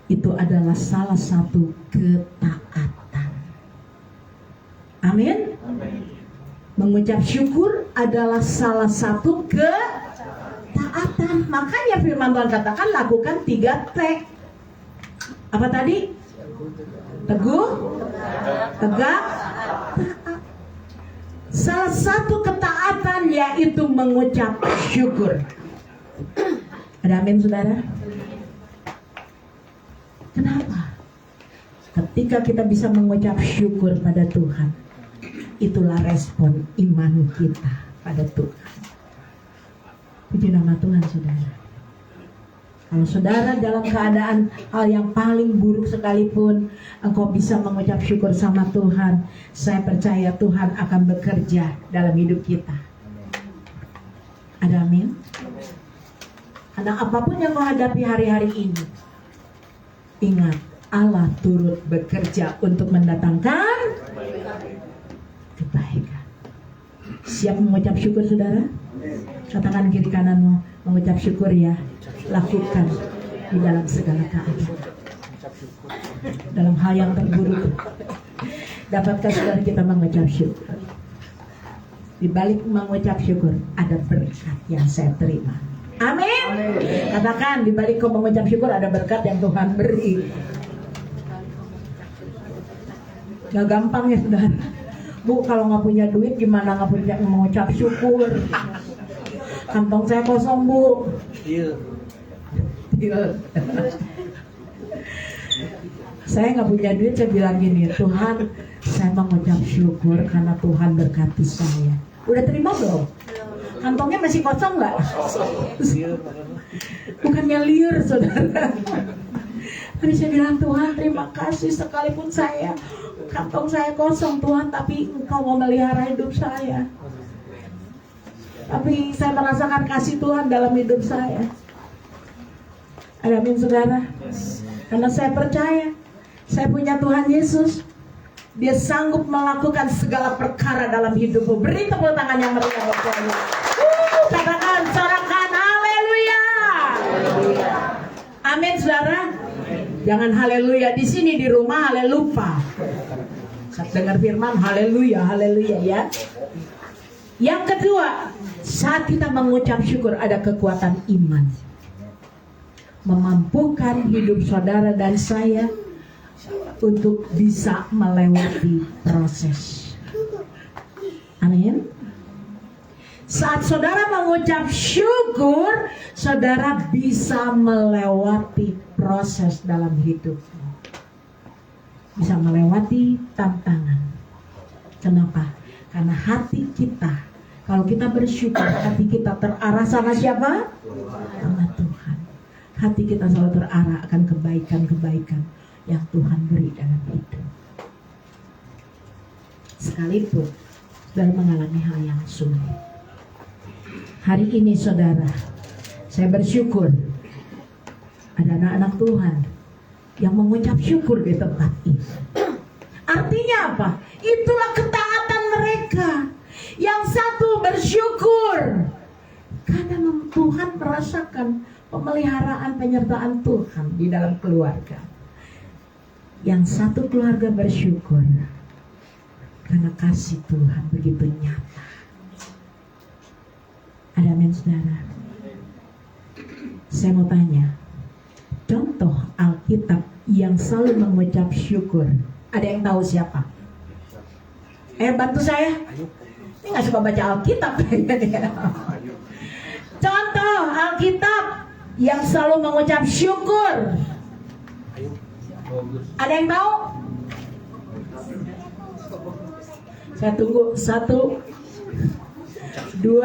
itu adalah salah satu ketaatan. Amin. Mengucap syukur adalah salah satu ketaatan. Makanya firman Tuhan katakan lakukan 3 T. Apa tadi? Teguh, tegak, taat. Salah satu ketaatan yaitu mengucap syukur. Ada amin saudara? Kenapa? Ketika kita bisa mengucap syukur pada Tuhan, itulah respon iman kita pada Tuhan. Puji nama Tuhan saudara. Kalau saudara dalam keadaan hal yang paling buruk sekalipun, engkau bisa mengucap syukur sama Tuhan, saya percaya Tuhan akan bekerja dalam hidup kita. Ada amin? Karena apapun yang menghadapi hari-hari ini, ingat Allah turut bekerja untuk mendatangkan kebaikan. Siap mengucap syukur saudara? Katakan kiri kananmu, mengucap syukur ya. Lakukan di dalam segala keadaan. Dalam hal yang terburuk, dapatkah saudara kita mengucap syukur? Di balik mengucap syukur ada berkat yang saya terima. Amin. Katakan di balik kau mengucap syukur ada berkat yang Tuhan beri. Gak gampang ya saudara. Bu kalau nggak punya duit gimana nggak punya mengucap syukur? Kantong saya kosong bu. Iya. Saya nggak punya duit, saya bilang gini, Tuhan saya mengucap syukur karena Tuhan berkati saya. Udah terima belum? Kantongnya masih kosong nggak? Bukannya liur saudara. Tapi saya bilang Tuhan terima kasih, sekalipun saya kantong saya kosong Tuhan, tapi Engkau mau melihara hidup saya. Tapi saya merasakan kasih Tuhan dalam hidup saya. Ada amin saudara? Karena saya percaya saya punya Tuhan Yesus. Dia sanggup melakukan segala perkara dalam hidupmu. Beri tepuk tangan yang meriah buat Tuhan. Katakan, sorakan, haleluya. Amin saudara. Jangan haleluya di sini, di rumah haleluya. Saat dengar firman haleluya, haleluya ya. Yang kedua, saat kita mengucap syukur ada kekuatan iman. Memampukan hidup saudara dan saya untuk bisa melewati proses. Amin. Saat saudara mengucap syukur, saudara bisa melewati proses dalam hidupmu. Bisa melewati tantangan. Kenapa? Karena hati kita, kalau kita bersyukur, hati kita terarah sama siapa? Sama Tuhan. Hati kita selalu terarah akan kebaikan-kebaikan yang Tuhan beri dalam hidup. Sekalipun saudara mengalami hal yang sulit. Hari ini saudara, saya bersyukur ada anak-anak Tuhan yang mengucap syukur di tempat ini. Artinya apa? Itulah ketaatan mereka. Yang satu bersyukur karena Tuhan merasakan pemeliharaan penyertaan Tuhan di dalam keluarga. Yang satu keluarga bersyukur karena kasih Tuhan begitu nyata. Ada amin saudara? Saya mau tanya, contoh Alkitab yang selalu mengucap syukur, ada yang tahu siapa? Bantu saya. Ini gak suka baca Alkitab. Contoh Alkitab yang selalu mengucap syukur, ada yang tahu? Saya tunggu. 1, 2.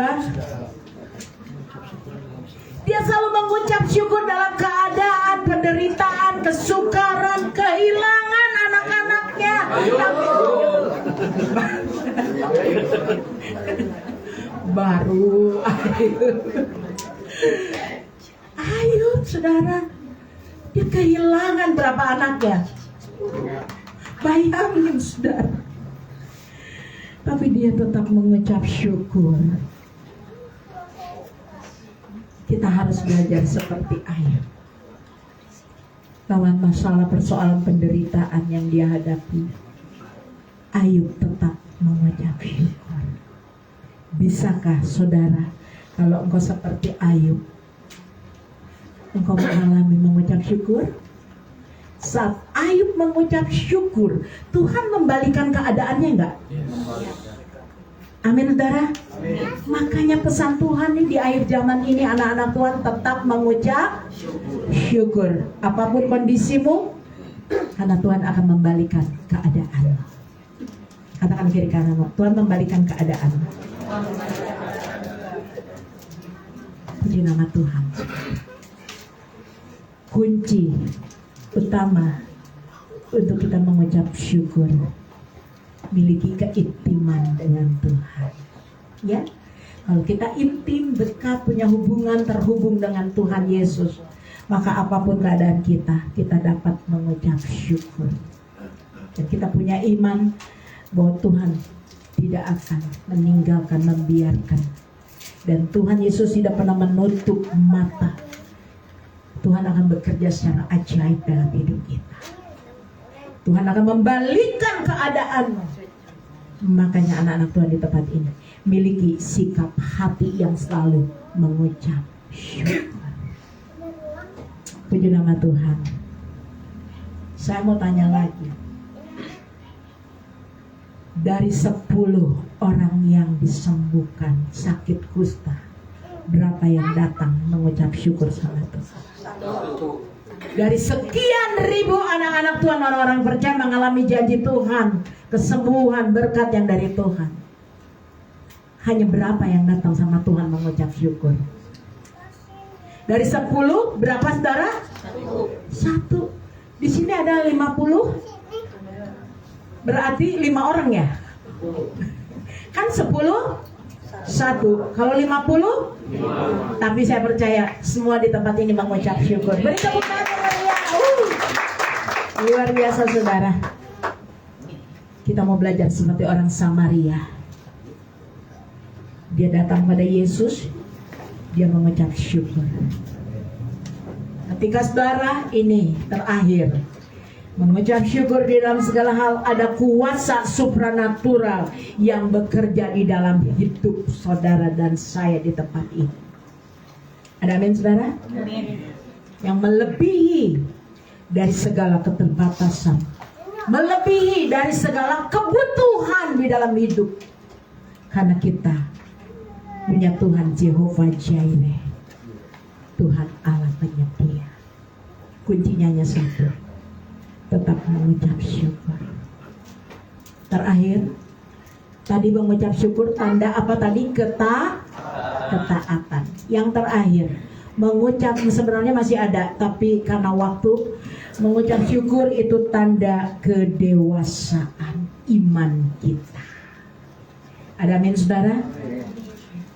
Dia selalu mengucap syukur dalam keadaan penderitaan, kesukaran, kehilangan anak-anaknya. Baru ayo saudara, dia kehilangan berapa anaknya? Bayangin saudara. Tapi dia tetap mengucap syukur. Kita harus belajar seperti Ayub. Lawan masalah persoalan penderitaan yang dia hadapi, Ayub tetap mengucap syukur. Bisakah saudara, kalau engkau seperti Ayub, engkau mengalami mengucap syukur? Saat Ayub mengucap syukur, Tuhan membalikan keadaannya enggak? Amin saudara. Makanya pesan Tuhan ini di akhir zaman ini, anak-anak Tuhan tetap mengucap syukur. Apapun kondisimu, karena Tuhan akan membalikan keadaan. Katakan kiri kananmu, Tuhan membalikan keadaan. Puji nama Tuhan. Kunci utama untuk kita mengucap syukur, miliki keintiman dengan Tuhan. Ya, kalau kita intim, dekat, punya hubungan, terhubung dengan Tuhan Yesus, maka apapun keadaan kita dapat mengucap syukur. Dan kita punya iman bahwa Tuhan tidak akan meninggalkan, membiarkan. Dan Tuhan Yesus tidak pernah menutup mata. Tuhan akan bekerja secara ajaib dalam hidup kita. Tuhan akan membalikkan keadaan. Makanya anak-anak Tuhan di tempat ini miliki sikap hati yang selalu mengucap syukur. Puji nama Tuhan. Saya mau tanya lagi. Dari 10 orang yang disembuhkan sakit kusta, berapa yang datang mengucap syukur sama Tuhan? Dari sekian ribu anak-anak Tuhan, orang-orang percaya mengalami janji Tuhan, kesembuhan, berkat yang dari Tuhan, hanya berapa yang datang sama Tuhan mengucap syukur? Dari 10, berapa saudara? 1. Di sini ada 50, berarti 5 orang ya? Kan 10, 1. Kalau 50, tapi saya percaya semua di tempat ini mengucap syukur. Beri tepuk tangan yang luar biasa saudara. Kita mau belajar seperti orang Samaria. Dia datang pada Yesus, dia mengucap syukur. Ketika saudara ini terakhir mengucap syukur di dalam segala hal, ada kuasa supranatural yang bekerja di dalam hidup saudara dan saya di tempat ini. Ada amin saudara? Amin. Yang melebihi dari segala keterbatasan, melebihi dari segala kebutuhan di dalam hidup, karena kita punya Tuhan Jehovah Jireh, Tuhan Allah penyedia. Kuncinya hanya satu, tetap mengucap syukur. Terakhir, tadi mengucap syukur tanda apa tadi? Ketaatan. Yang terakhir, mengucap, sebenarnya masih ada, tapi karena waktu, mengucap syukur itu tanda kedewasaan iman kita. Ada amin saudara?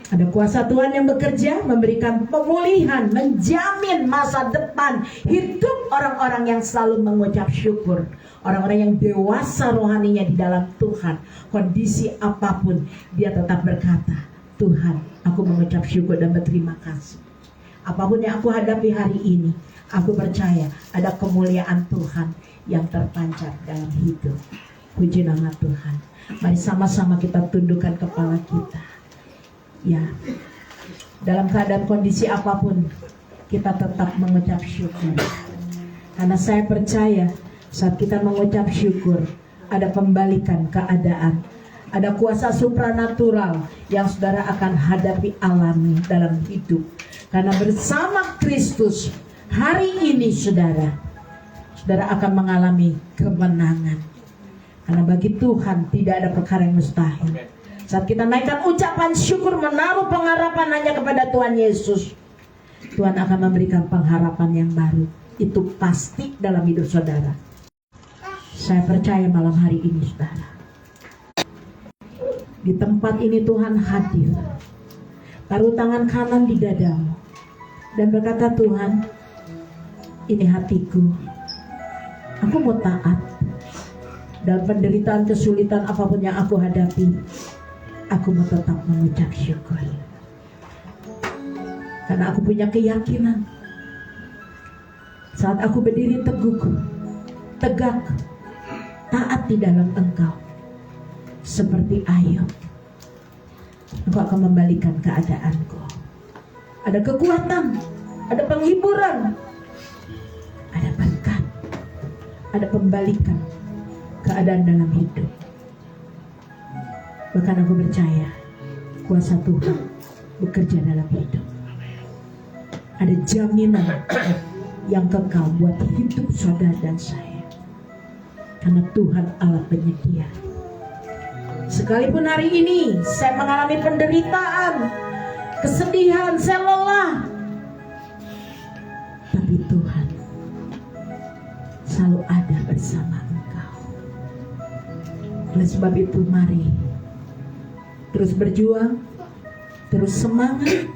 Ada kuasa Tuhan yang bekerja, memberikan pemulihan, menjamin masa depan hidup orang-orang yang selalu mengucap syukur. Orang-orang yang dewasa rohaninya di dalam Tuhan. Kondisi apapun, dia tetap berkata, Tuhan, aku mengucap syukur dan berterima kasih. Apapun yang aku hadapi hari ini, aku percaya ada kemuliaan Tuhan yang terpancar dalam hidup. Puji nama Tuhan. Mari sama-sama kita tundukkan kepala kita. Ya, dalam keadaan kondisi apapun, kita tetap mengucap syukur. Karena saya percaya saat kita mengucap syukur, ada pembalikan keadaan. Ada kuasa supranatural yang saudara akan hadapi alami dalam hidup. Karena bersama Kristus, hari ini saudara akan mengalami kemenangan. Karena bagi Tuhan tidak ada perkara yang mustahil. Saat kita naikkan ucapan syukur, menaruh pengharapan hanya kepada Tuhan Yesus, Tuhan akan memberikan pengharapan yang baru. Itu pasti dalam hidup saudara. Saya percaya malam hari ini saudara, di tempat ini Tuhan hadir. Taruh tangan kanan di dadamu dan berkata, Tuhan, ini hatiku. Aku mau taat. Dalam penderitaan, kesulitan apapun yang aku hadapi, aku mau tetap mengucap syukur. Karena aku punya keyakinan, saat aku berdiri teguh, tegak, taat di dalam Engkau, seperti Ayub, Engkau akan membalikan keadaanku. Ada kekuatan, ada penghiburan, ada berkat, ada pembalikan keadaan dalam hidup. Bahkan aku percaya kuasa Tuhan bekerja dalam hidup. Ada jaminan yang kekal buat hidup saudara dan saya. Karena Tuhan Allah penyedia. Sekalipun hari ini saya mengalami penderitaan, kesedihan, saya lelah, tapi Tuhan selalu ada bersama engkau. Oleh sebab itu mari terus berjuang, terus semangat,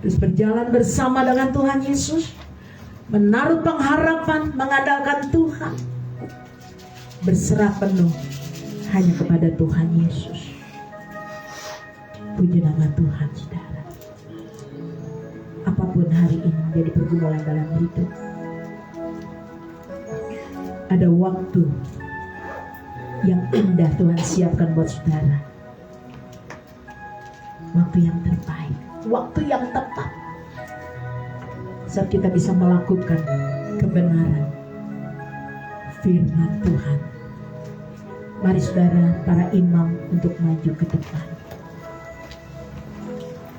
terus berjalan bersama dengan Tuhan Yesus, menaruh pengharapan, mengandalkan Tuhan, berserah penuh hanya kepada Tuhan Yesus. Puji nama Tuhan saudara. Apapun hari ini menjadi pergumulan dalam hidup, ada waktu yang indah Tuhan siapkan buat saudara. Waktu yang terbaik, waktu yang tepat, saat kita bisa melakukan kebenaran firman Tuhan. Mari saudara, para imam untuk maju ke depan.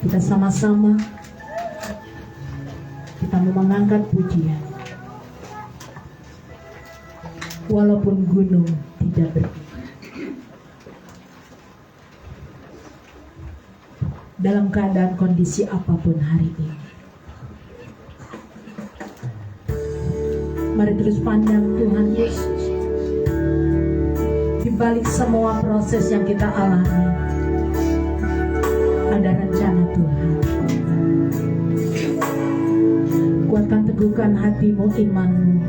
Kita sama-sama, kita mau mengangkat pujian. Walaupun gunung tidak berdiri, dalam keadaan kondisi apapun hari ini, mari terus pandang Tuhan Yesus. Di balik semua proses yang kita alami, ada rencana Tuhan. Kuatkan, teguhkan hatimu, imanmu.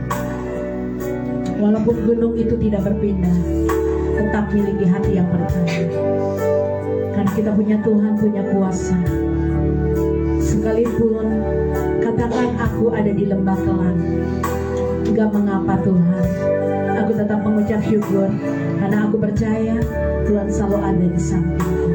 Walaupun gunung itu tidak berpindah, tetap miliki hati yang percaya. Karena kita punya Tuhan, punya kuasa. Sekalipun katakan aku ada di lembah kelam, enggak mengapa Tuhan, aku tetap mengucap syukur. Karena aku percaya Tuhan selalu ada di sampingku.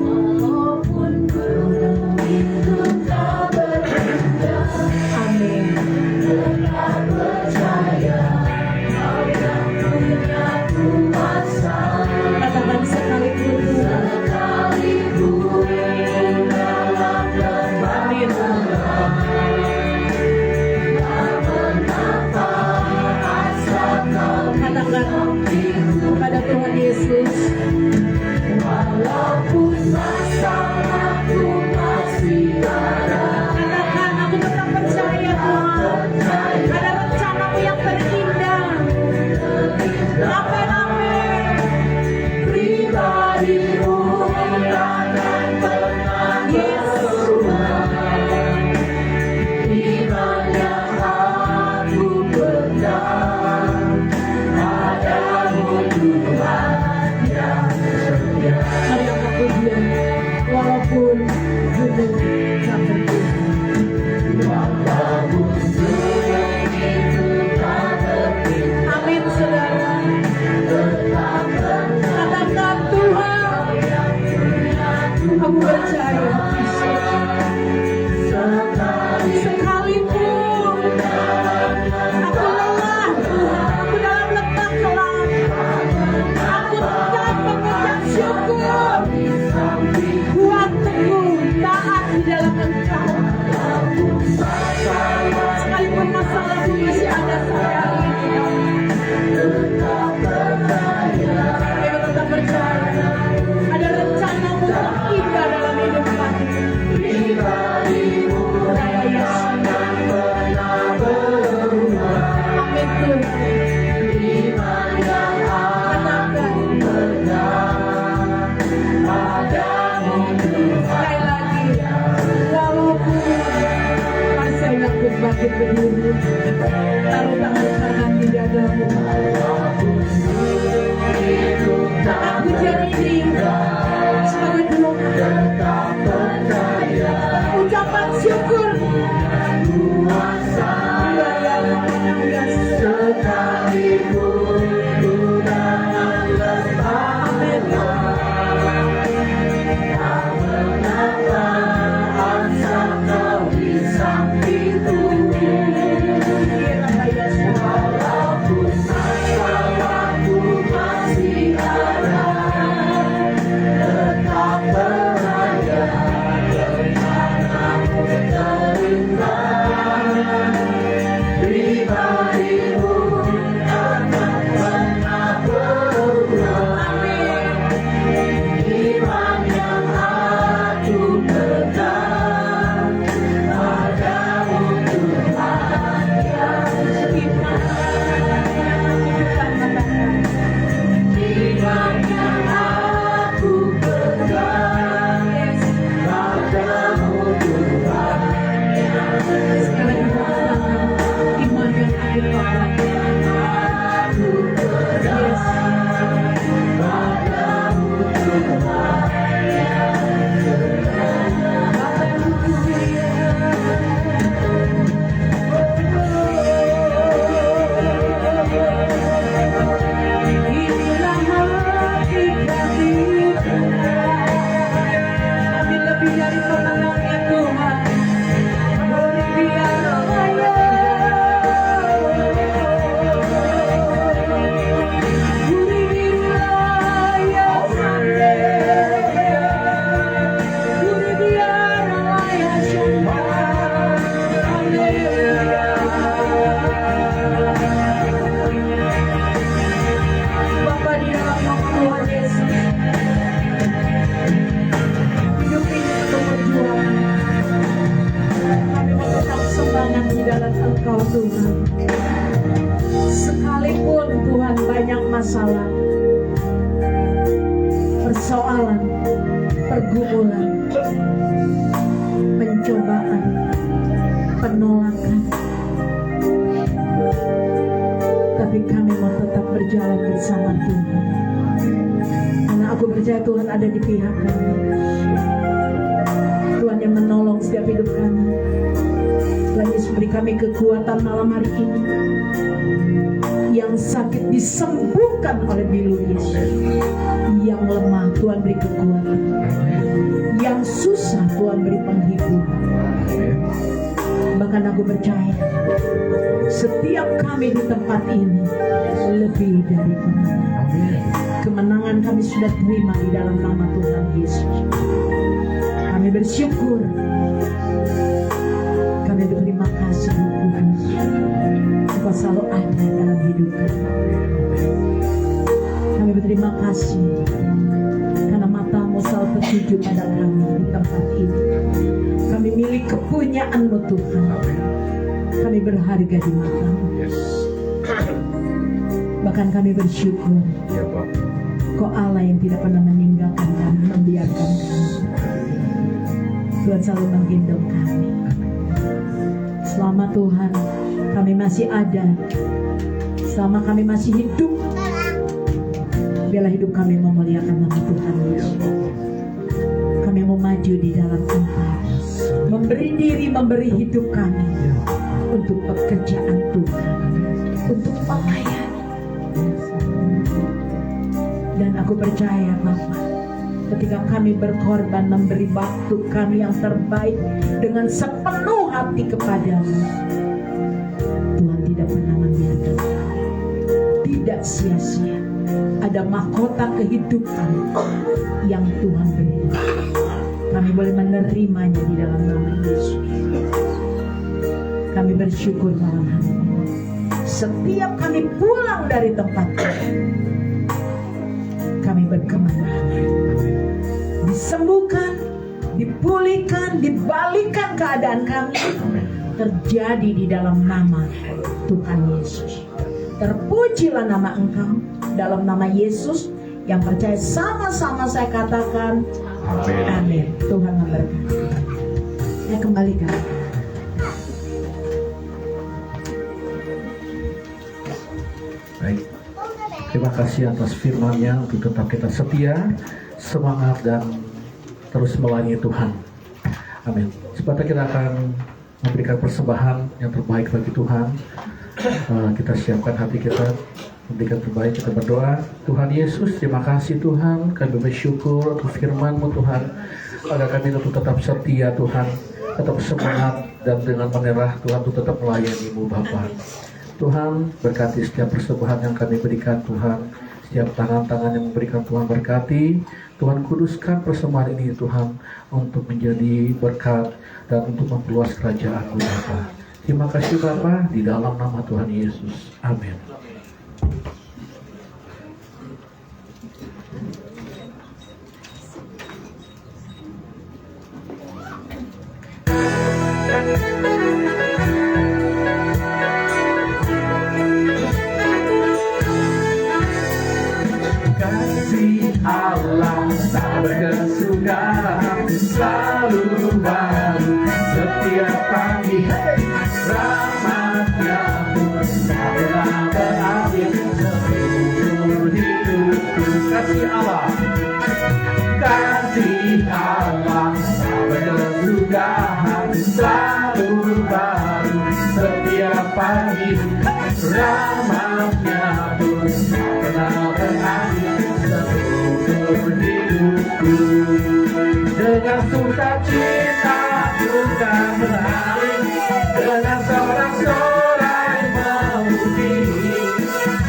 Walaupun gunung itu tak berpindah, amin. Tetap percaya Kau yang punya kuasa. Katakan sekalipun dalam lembah, amin. Katakan berdiri. Taruh tangan kanan di dadamu. Aku jadi sebagai doa. Ucapan syukur. Sekalipun Tuhan banyak masalah, persoalan, pergumulan, pencobaan, penolakan, tapi kami mau tetap berjalan bersama Tuhan. Karena aku percaya Tuhan ada di pihak kami. Tuhan yang menolong setiap hidup kami. Tuhan Yesus beri kami kekuatan malam hari ini. Yang sakit disembuhkan oleh bilu Yesus. Yang lemah Tuhan beri kekuatan. Yang susah Tuhan beri penghiburan. Bahkan aku percaya setiap kami di tempat ini lebih dari kemenangan. Kemenangan kami sudah terima di dalam nama Tuhan Yesus. Kami bersyukur. Kami berterima kasih Kudus. Engkau selalu ada dalam hidup kami. Kami berterima kasih karena matamu selalu tertuju pada kami di tempat ini. Kami milik kepunyaan-Mu Tuhan. Kami berharga di mata-Mu. Bahkan kami bersyukur Kau Allah yang tidak pernah meninggalkan kami, membiarkan kami. Tuhan selalu menggendong kami. Selama Tuhan kami masih ada, selama kami masih hidup, biarlah hidup kami memuliakan nama Tuhan Yesus. Kami mau maju di dalam Engkau, memberi diri, memberi hidup kami untuk pekerjaan Tuhan, untuk pelayanan. Dan aku percaya Bapa, ketika kami berkorban memberi waktu kami yang terbaik dengan sepenuh hati kepadamu, Tuhan tidak pernah membiarkan kami. Tidak sia-sia. Ada mahkota kehidupan yang Tuhan beri. Kami boleh menerimanya di dalam nama Yesus. Kami bersyukur malam hari ini. Setiap kami pulang dari tempat kami berkemenangan, disembuhkan, dipulihkan, dibalikan keadaan kami terjadi di dalam nama Tuhan Yesus. Terpujilah nama Engkau dalam nama Yesus yang percaya sama-sama saya katakan amin. Tuhan memberkati. Saya kembalikan.
Terima kasih atas firman-Nya untuk tetap kita setia, semangat, dan terus melayani Tuhan. Amin. Sebentar kita akan memberikan persembahan yang terbaik bagi Tuhan. Kita siapkan hati kita, memberikan terbaik, kita berdoa. Tuhan Yesus, terima kasih Tuhan, kami bersyukur untuk firman-Mu Tuhan, agar kami untuk tetap setia Tuhan, tetap semangat, dan dengan menyerah Tuhan untuk tetap melayani-Mu Bapa. Tuhan, berkati setiap persembahan yang kami berikan Tuhan, setiap tangan-tangan yang memberikan Tuhan berkati. Tuhan, kuduskan persembahan ini Tuhan untuk menjadi berkat dan untuk memperluas kerajaan-Mu Bapa. Terima kasih Bapa, di dalam nama Tuhan Yesus. Amin. Allah tak berkesudahan, selalu baru setiap pagi. Rahmat-Nya pun tak pernah berakhir seumur hidupku. Kasih Allah, kasih Allah tak berkesudahan, selalu baru setiap pagi. Rahmat-Nya pun tak pernah berakhir hidupku. Dengan sukacita buka menari, dengan sorak-sorai memuji,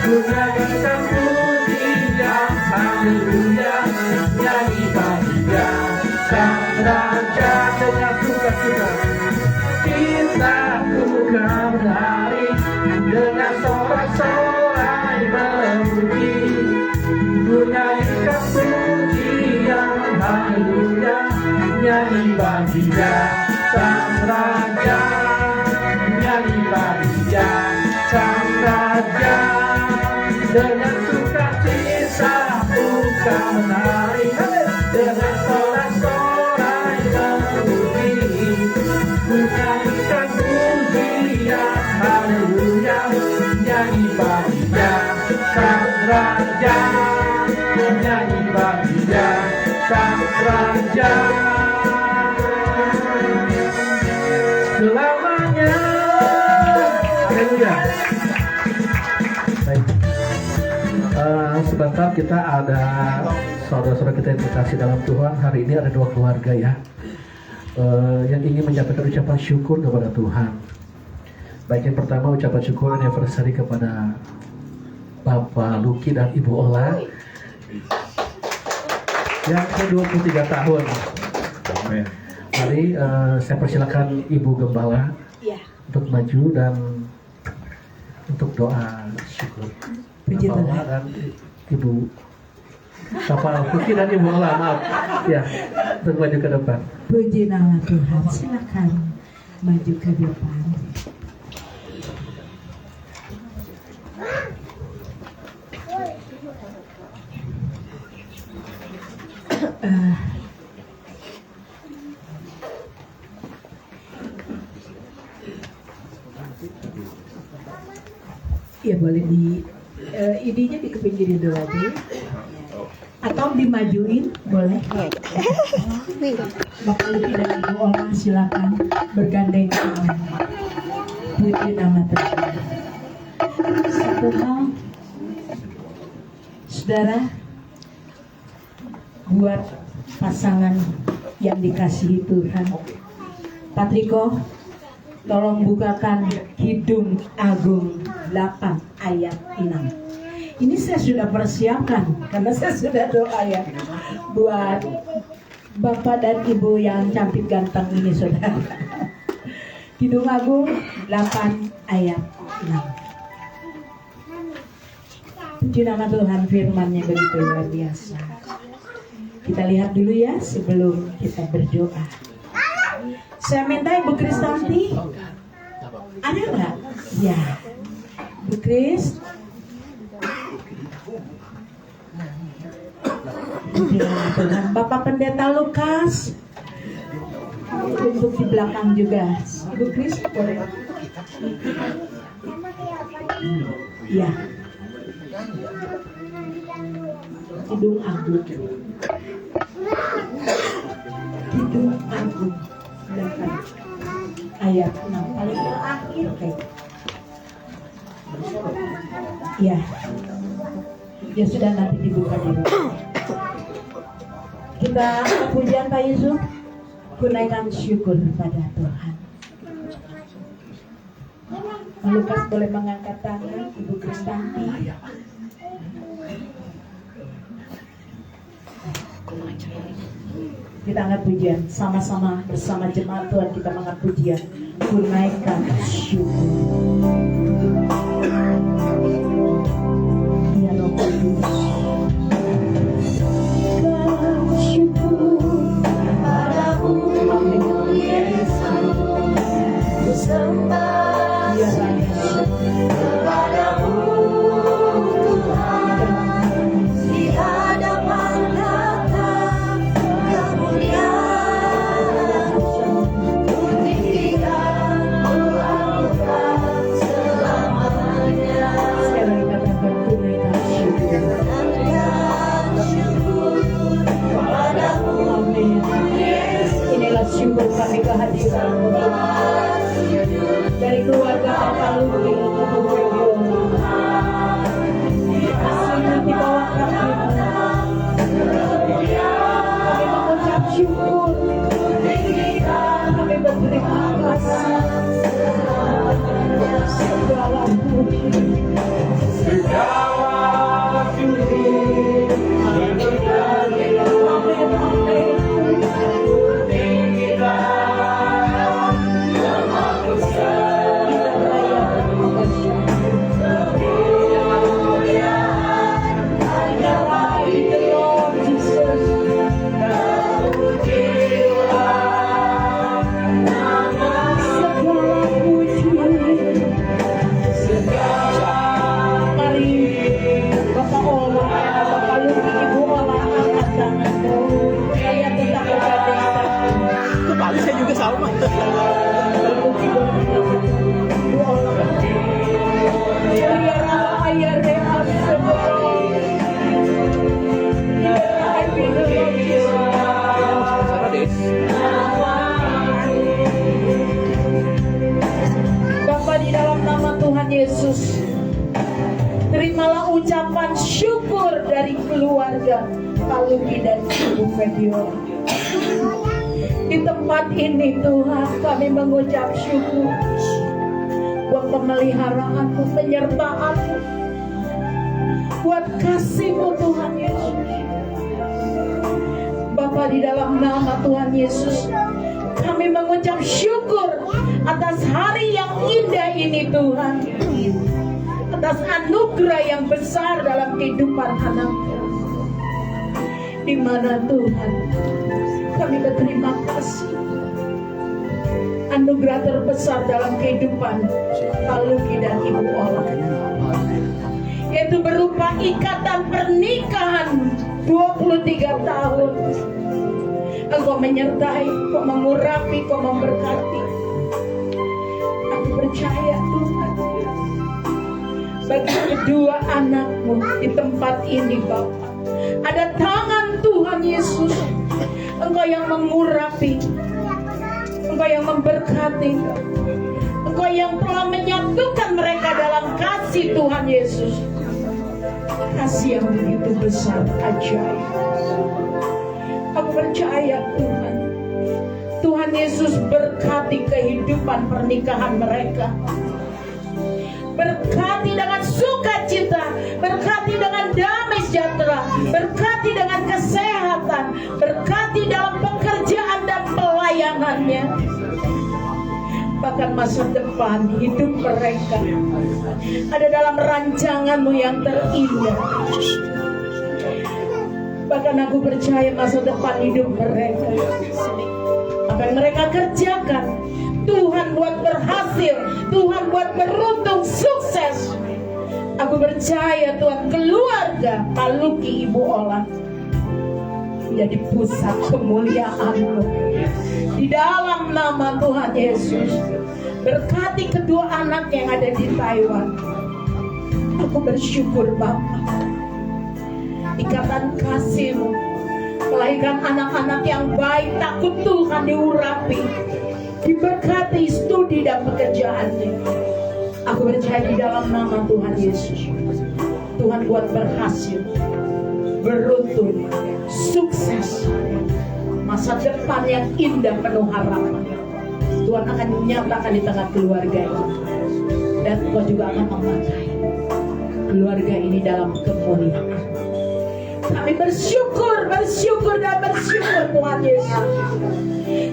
ku nyanyikan pujian haleluya, nyanyi bahagia sang raja. Dengan sukacita kita buka menari, dengan sorak-sorai memuji, ku nyanyikan pujian haleluya, nyanyi bahagia sang raja, nyanyi bahagia sang raja. Dengan sukacita buka menari, dengan sorak-sorai memuji, ku nyanyikan pujian haleluya, nyanyi bahagia sang raja, nyanyi bahagia sang raja selamanya. Haleluya. Baik. Sebentar, kita ada saudara-saudara kita yang terkasih dalam Tuhan. Hari ini ada 2 keluarga ya, yang ingin menyampaikan ucapan syukur kepada Tuhan. Baik, yang pertama ucapan syukur anniversary kepada Bapak Luki dan Ibu Ola yang ke-23 tahun. Amin. Mari saya persilakan Ibu Gembala untuk maju dan untuk doa syukur.
Puji
Bapak Ola dan Ibu Bapak Luki dan Ibu Ola, maaf ya, untuk maju ke depan.
Puji nama Tuhan, silakan maju ke depan. Ya boleh idenya dikepinggirin dulu aja atau dimajuin boleh. Bapak Luki dan Ibu Ola silakan bergandengan. Puji nama Tuhan. Satu hal, saudara, buat pasangan yang dikasihi Tuhan, Patriko, tolong bukakan Kidung Agung 8 ayat 6. Ini saya sudah persiapkan karena saya sudah doa ya buat Bapak dan Ibu yang cantik ganteng ini, saudara. Kidung Agung 8 ayat 6. Puji nama Tuhan, firman-Nya begitu luar biasa. Kita lihat dulu ya sebelum kita berdoa. Saya minta Ibu Kristanti, ada nggak? Ya, Bu Kris. Tuhan, Bapak Pendeta Lukas, untuk di belakang juga. Ibu Kris, boleh? Ya. Kidung Agung. Kidung Agung. Silakan. Ayat 6 paling terakhir kayak. Ya. Ya sudah, nanti dibuka di rumah. Kita pujian Pak Yusuf, gunakan syukur pada Tuhan. Pak Lukas boleh mengangkat tangan, Ibu Kristanti. Kita angkat pujian sama-sama bersama jemaat Tuhan, kita mengangkat pujian, gunakan syukur. Ya Roh Kudus.
Sembah kepadamu Tuhan, di hadapan Tata kemuliaan, ku tinggikan, ku anugerah selamanya. Gunakan syukur kepadamu Yesus.
Inilah syukur kami kehadiranmu dari keluarga Bapak Luki, Ibu Febiola. Kasih di bawah kaki. Kami mengucap syukur. Kami berterima kasih. Segala puji. Bapa, di dalam nama Tuhan Yesus, terimalah ucapan syukur dari keluarga Pak Luki dan Ibu Febiola. Di tempat ini Tuhan, kami mengucap syukur buat pemeliharaan-Mu, penyertaan-Mu, buat kasih-Mu Tuhan Yesus. Bapa, di dalam nama Tuhan Yesus, kami mengucap syukur atas hari yang indah ini Tuhan, atas anugerah yang besar dalam kehidupan anak-Mu. Di mana Tuhan, kami berterima kasih anugerah terbesar dalam kehidupan Pak Luki dan Ibu Ola, yaitu berupa ikatan pernikahan 23 tahun. Engkau menyertai, Engkau mengurapi, Engkau memberkati. Aku percaya Tuhan, bagi kedua anak-Mu di tempat ini Bapa, ada tangan Tuhan Yesus. Engkau yang mengurapi, Engkau yang memberkati, Engkau yang telah menyatukan mereka dalam kasih Tuhan Yesus. Kasih yang begitu besar, ajaib. Aku percaya Tuhan, Tuhan Yesus berkati kehidupan pernikahan mereka. Berkati dengan sukacita, berkati dengan damai sejahtera, berkati dengan kesehatan, berkati dalam pekerjaan dan pelayanannya. Bahkan masa depan hidup mereka ada dalam rancangan-Mu yang terindah. Bahkan aku percaya masa depan hidup mereka, apa yang mereka kerjakan, Tuhan buat berhasil, Tuhan buat beruntung, sukses. Aku percaya Tuhan, keluarga Pak Luki, Ibu Ola menjadi pusat kemuliaan-Mu di dalam nama Tuhan Yesus. Berkati kedua anak yang ada di Taiwan. Aku bersyukur Bapa, ikatan kasih-Mu, melahirkan anak-anak yang baik, takut Tuhan diurapi, diberkati studi dan pekerjaannya. Aku percaya di dalam nama Tuhan Yesus, Tuhan buat berhasil, beruntung, sukses, masa depan yang indah penuh harapan. Tuhan akan menyatakan di tengah keluarga ini, dan Tuhan juga akan memakai keluarga ini dalam kemuliaan. Kami bersyukur Tuhan Yesus,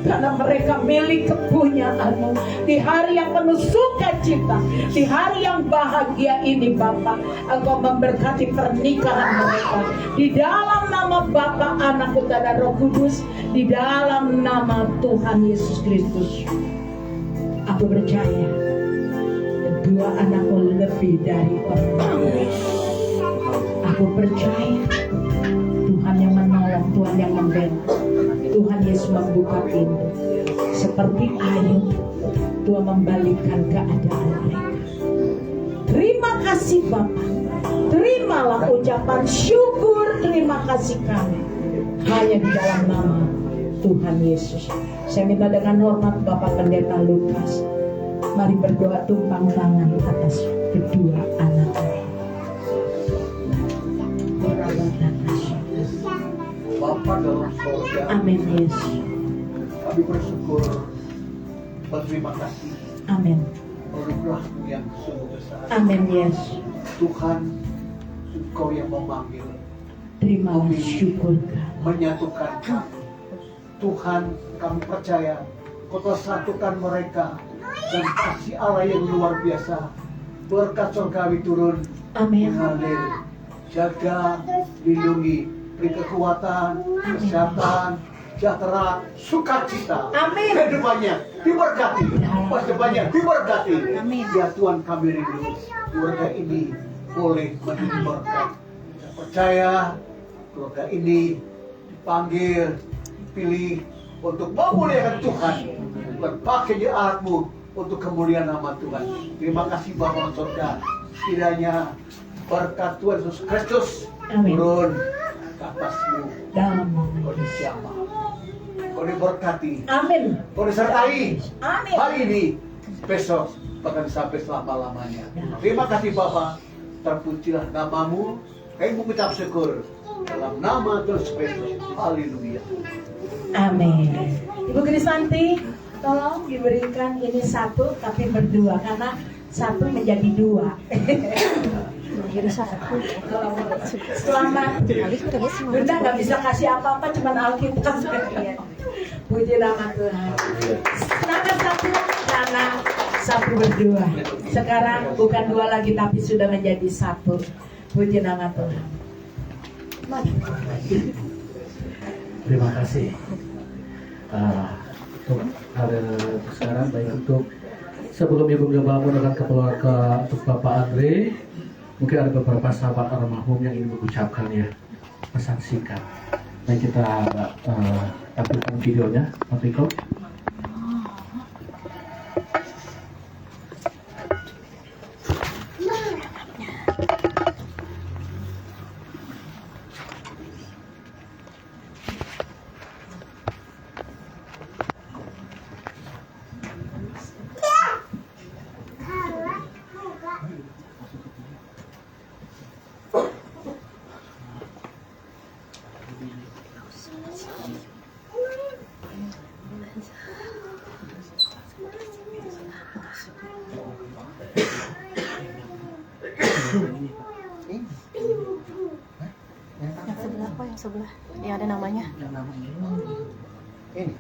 karena mereka milik kepunyaan-Mu. Di hari yang penuh sukacita, di hari yang bahagia ini Bapa, Engkau memberkati pernikahan mereka. Di dalam nama Bapa, Anak, Putra dan Roh Kudus, di dalam nama Tuhan Yesus Kristus, aku percaya kedua anakku lebih dari orang. Aku percaya Tuhan yang menolong, Tuhan yang membela, Tuhan Yesus membuka pintu. Seperti Ayub, Tuhan membalikkan keadaan mereka. Terima kasih Bapa. Terimalah ucapan syukur, terima kasih kami hanya di dalam nama Tuhan Yesus. Saya minta dengan hormat Bapak Pendeta Lukas, mari berdoa tumpang tangan atas kedua anak ini.
Bapa dalam sorga,
Amin Yesus.
kami bersyukur, berterima kasih
Amin.
anugerah-Mu yang sungguh besar.
Amin Yesus.
Tuhan, Engkau yang memanggil,
Terimalah syukur kami.
menyatukan kami. Tuhan, kami percaya Kau telah satukan mereka, dan kasih Allah yang luar biasa, berkat surgawi turun,
Amin.
mengalir, jaga, lindungi, beri kekuatan, kesehatan, sejahtera, sukacita.
Amin.
Kedepannya diberkati, masa depannya diberkati. Ya Tuhan, kami rindu keluarga ini boleh menjadi berkat. Saya percaya keluarga ini dipanggil, dipilih untuk memuliakan Tuhan, berpakai di alat-Mu untuk kemuliaan nama Tuhan. Terima kasih Bapa surga. Kiranya berkat Tuhan Yesus Kristus
Amin.
turun ke atas-Mu.
Dalam nama
Kau
Yesus.
dijaga, Kau diberkati,
Amin.
Kau disertai
Amin.
hari ini, besok, bahkan sampai selama-lamanya. Terima kasih Bapa, terpujilah nama-Mu. Kami mengucap syukur dalam nama Tuhan Yesus Kristus. Haleluya.
Amin. Ibu Krisanti, tolong diberikan ini satu tapi berdua, karena satu menjadi dua. Selamat. Bunda nggak bisa kasih apa-apa, cuma Alkitab. Puji nama Tuhan. Selamat satu karena satu berdua. Sekarang bukan dua lagi tapi sudah menjadi satu. Puji nama Tuhan.
Terima kasih. Untuk hari sekarang, baik untuk sebelum Ibu bangun dengan keluarga untuk Bapak Andre, mungkin ada beberapa sahabat almarhum yang ingin mengucapkan ya pesan singkat. Baik, kita tampilkan videonya, Pak Riko.
Yang sebelah kok, yang sebelah. Yang ada namanya.
Ini.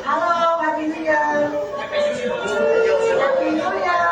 Halo, Happy New Year. Happy New Year.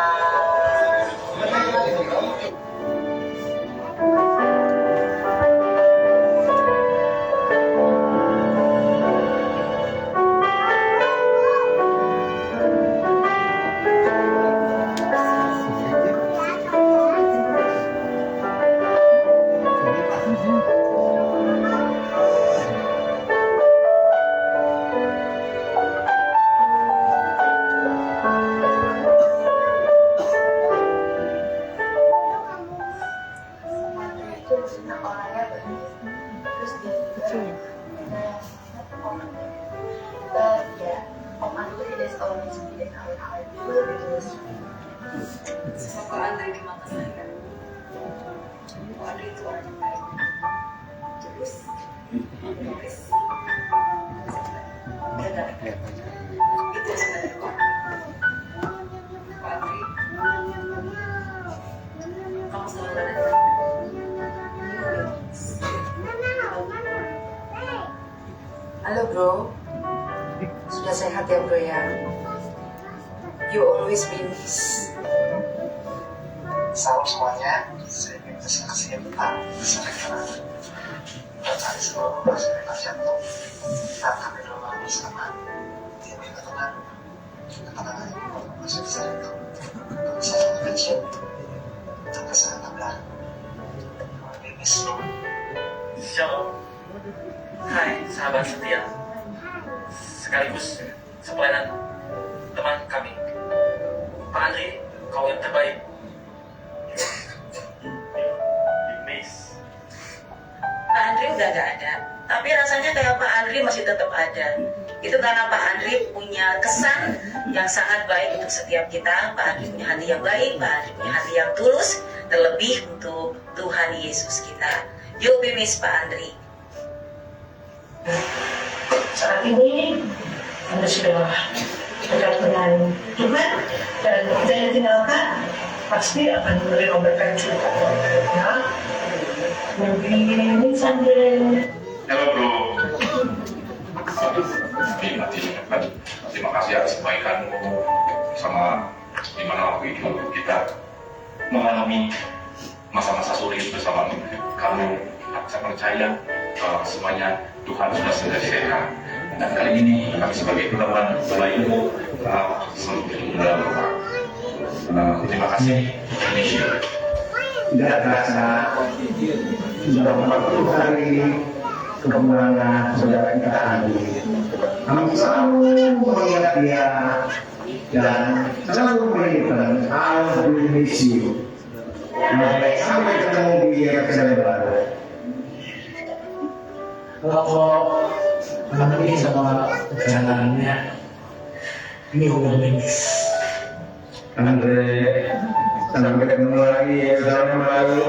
sama Pak Andre di Makassar. Pak Andre itu orang yang baik, terus nulis dan itu sebenarnya Pak Andre, kamu selalu ada. Halo bro, sudah sehat ya bro ya? You always be missed.
Salam semuanya, saya ingin bersaksi tentang keserakahan dan hari seluruh masyarakat jantung dan kami doa bersama tim ketenangan yang masih besar itu saya kecil sampai saya tabrak bimis.
Shalom. Hai sahabat setia, sekaligus sepelayanan teman kami. Pak Andri, kau yang terbaik. Miss.
Pak Andri udah gak ada, tapi rasanya kayak Pak Andri masih tetap ada. Itu karena Pak Andri punya kesan yang sangat baik untuk setiap kita. Pak Andri punya hati yang baik, Pak Andri punya hati yang tulus, terlebih untuk Tuhan Yesus kita. You be miss Pak Andri.
Saat ini Anda sudah dekat dengan Tuhan dan kita yang tinggalkan pasti akan menerima berkat juga. Ya, lebih sambil.
Halo bro, terima kasih atas kebaikanmu sama dimana waktu itu kita mengalami masa-masa sulit bersama kamu. Saya percaya semuanya Tuhan sudah sehat. Dan kali ini kami sebagai teman baikmu selalu bertemu. Terima kasih.
Tidak terasa sudah 40 hari kepulangan saudara kita Andi. Kami selalu mengingat dia dan selalu mengingatkan I'll miss you. Sampai ketemu di episode baru.
Kalau Andri sama perjalanannya ini udah miss.
Andre, sampai ketemu lagi ya tahun baru.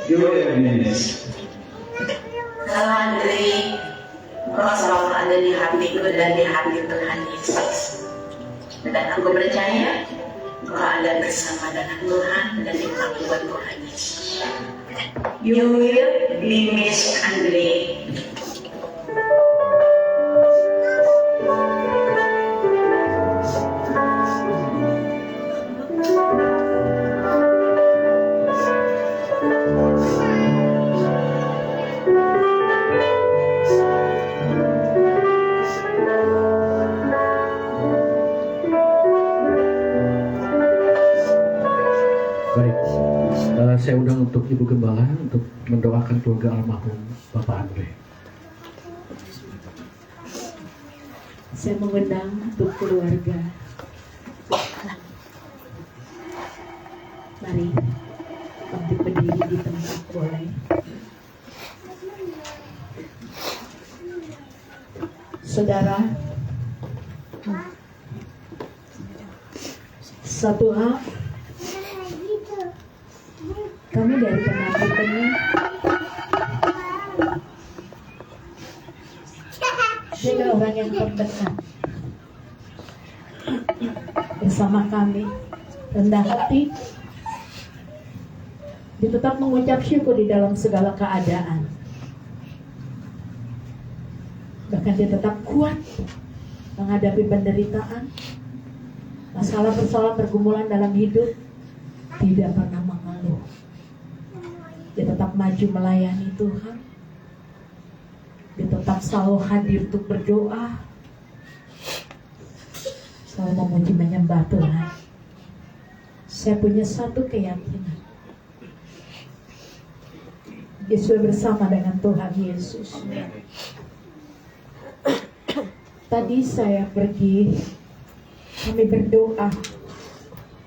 Juga miss.
Halo Andri, kau selalu ada di hatiku dan di hati Tuhan Yesus. Dan aku percaya kau ada bersama dengan Tuhan dan dipanggil buat Tuhan Yesus. You will be missed, Andri.
Baik, saya undang untuk Ibu Gembala untuk mendoakan keluarga almarhum Bapak Andre.
Saya mengundang untuk keluarga. Mari untuk berdiri di tempat boleh. Saudara, satu hal, kami dari penampilannya dia adalah orang yang terdekat bersama kami, rendah hati, dia tetap mengucap syukur di dalam segala keadaan. Bahkan dia tetap kuat menghadapi penderitaan, masalah persoalan pergumulan dalam hidup, tidak pernah mengeluh. Dia tetap maju melayani Tuhan. Dia tetap selalu hadir untuk berdoa, selalu memuji menyembah Tuhan. Saya punya satu keyakinan, dia sudah bersama dengan Tuhan Yesus. Tadi saya pergi, kami berdoa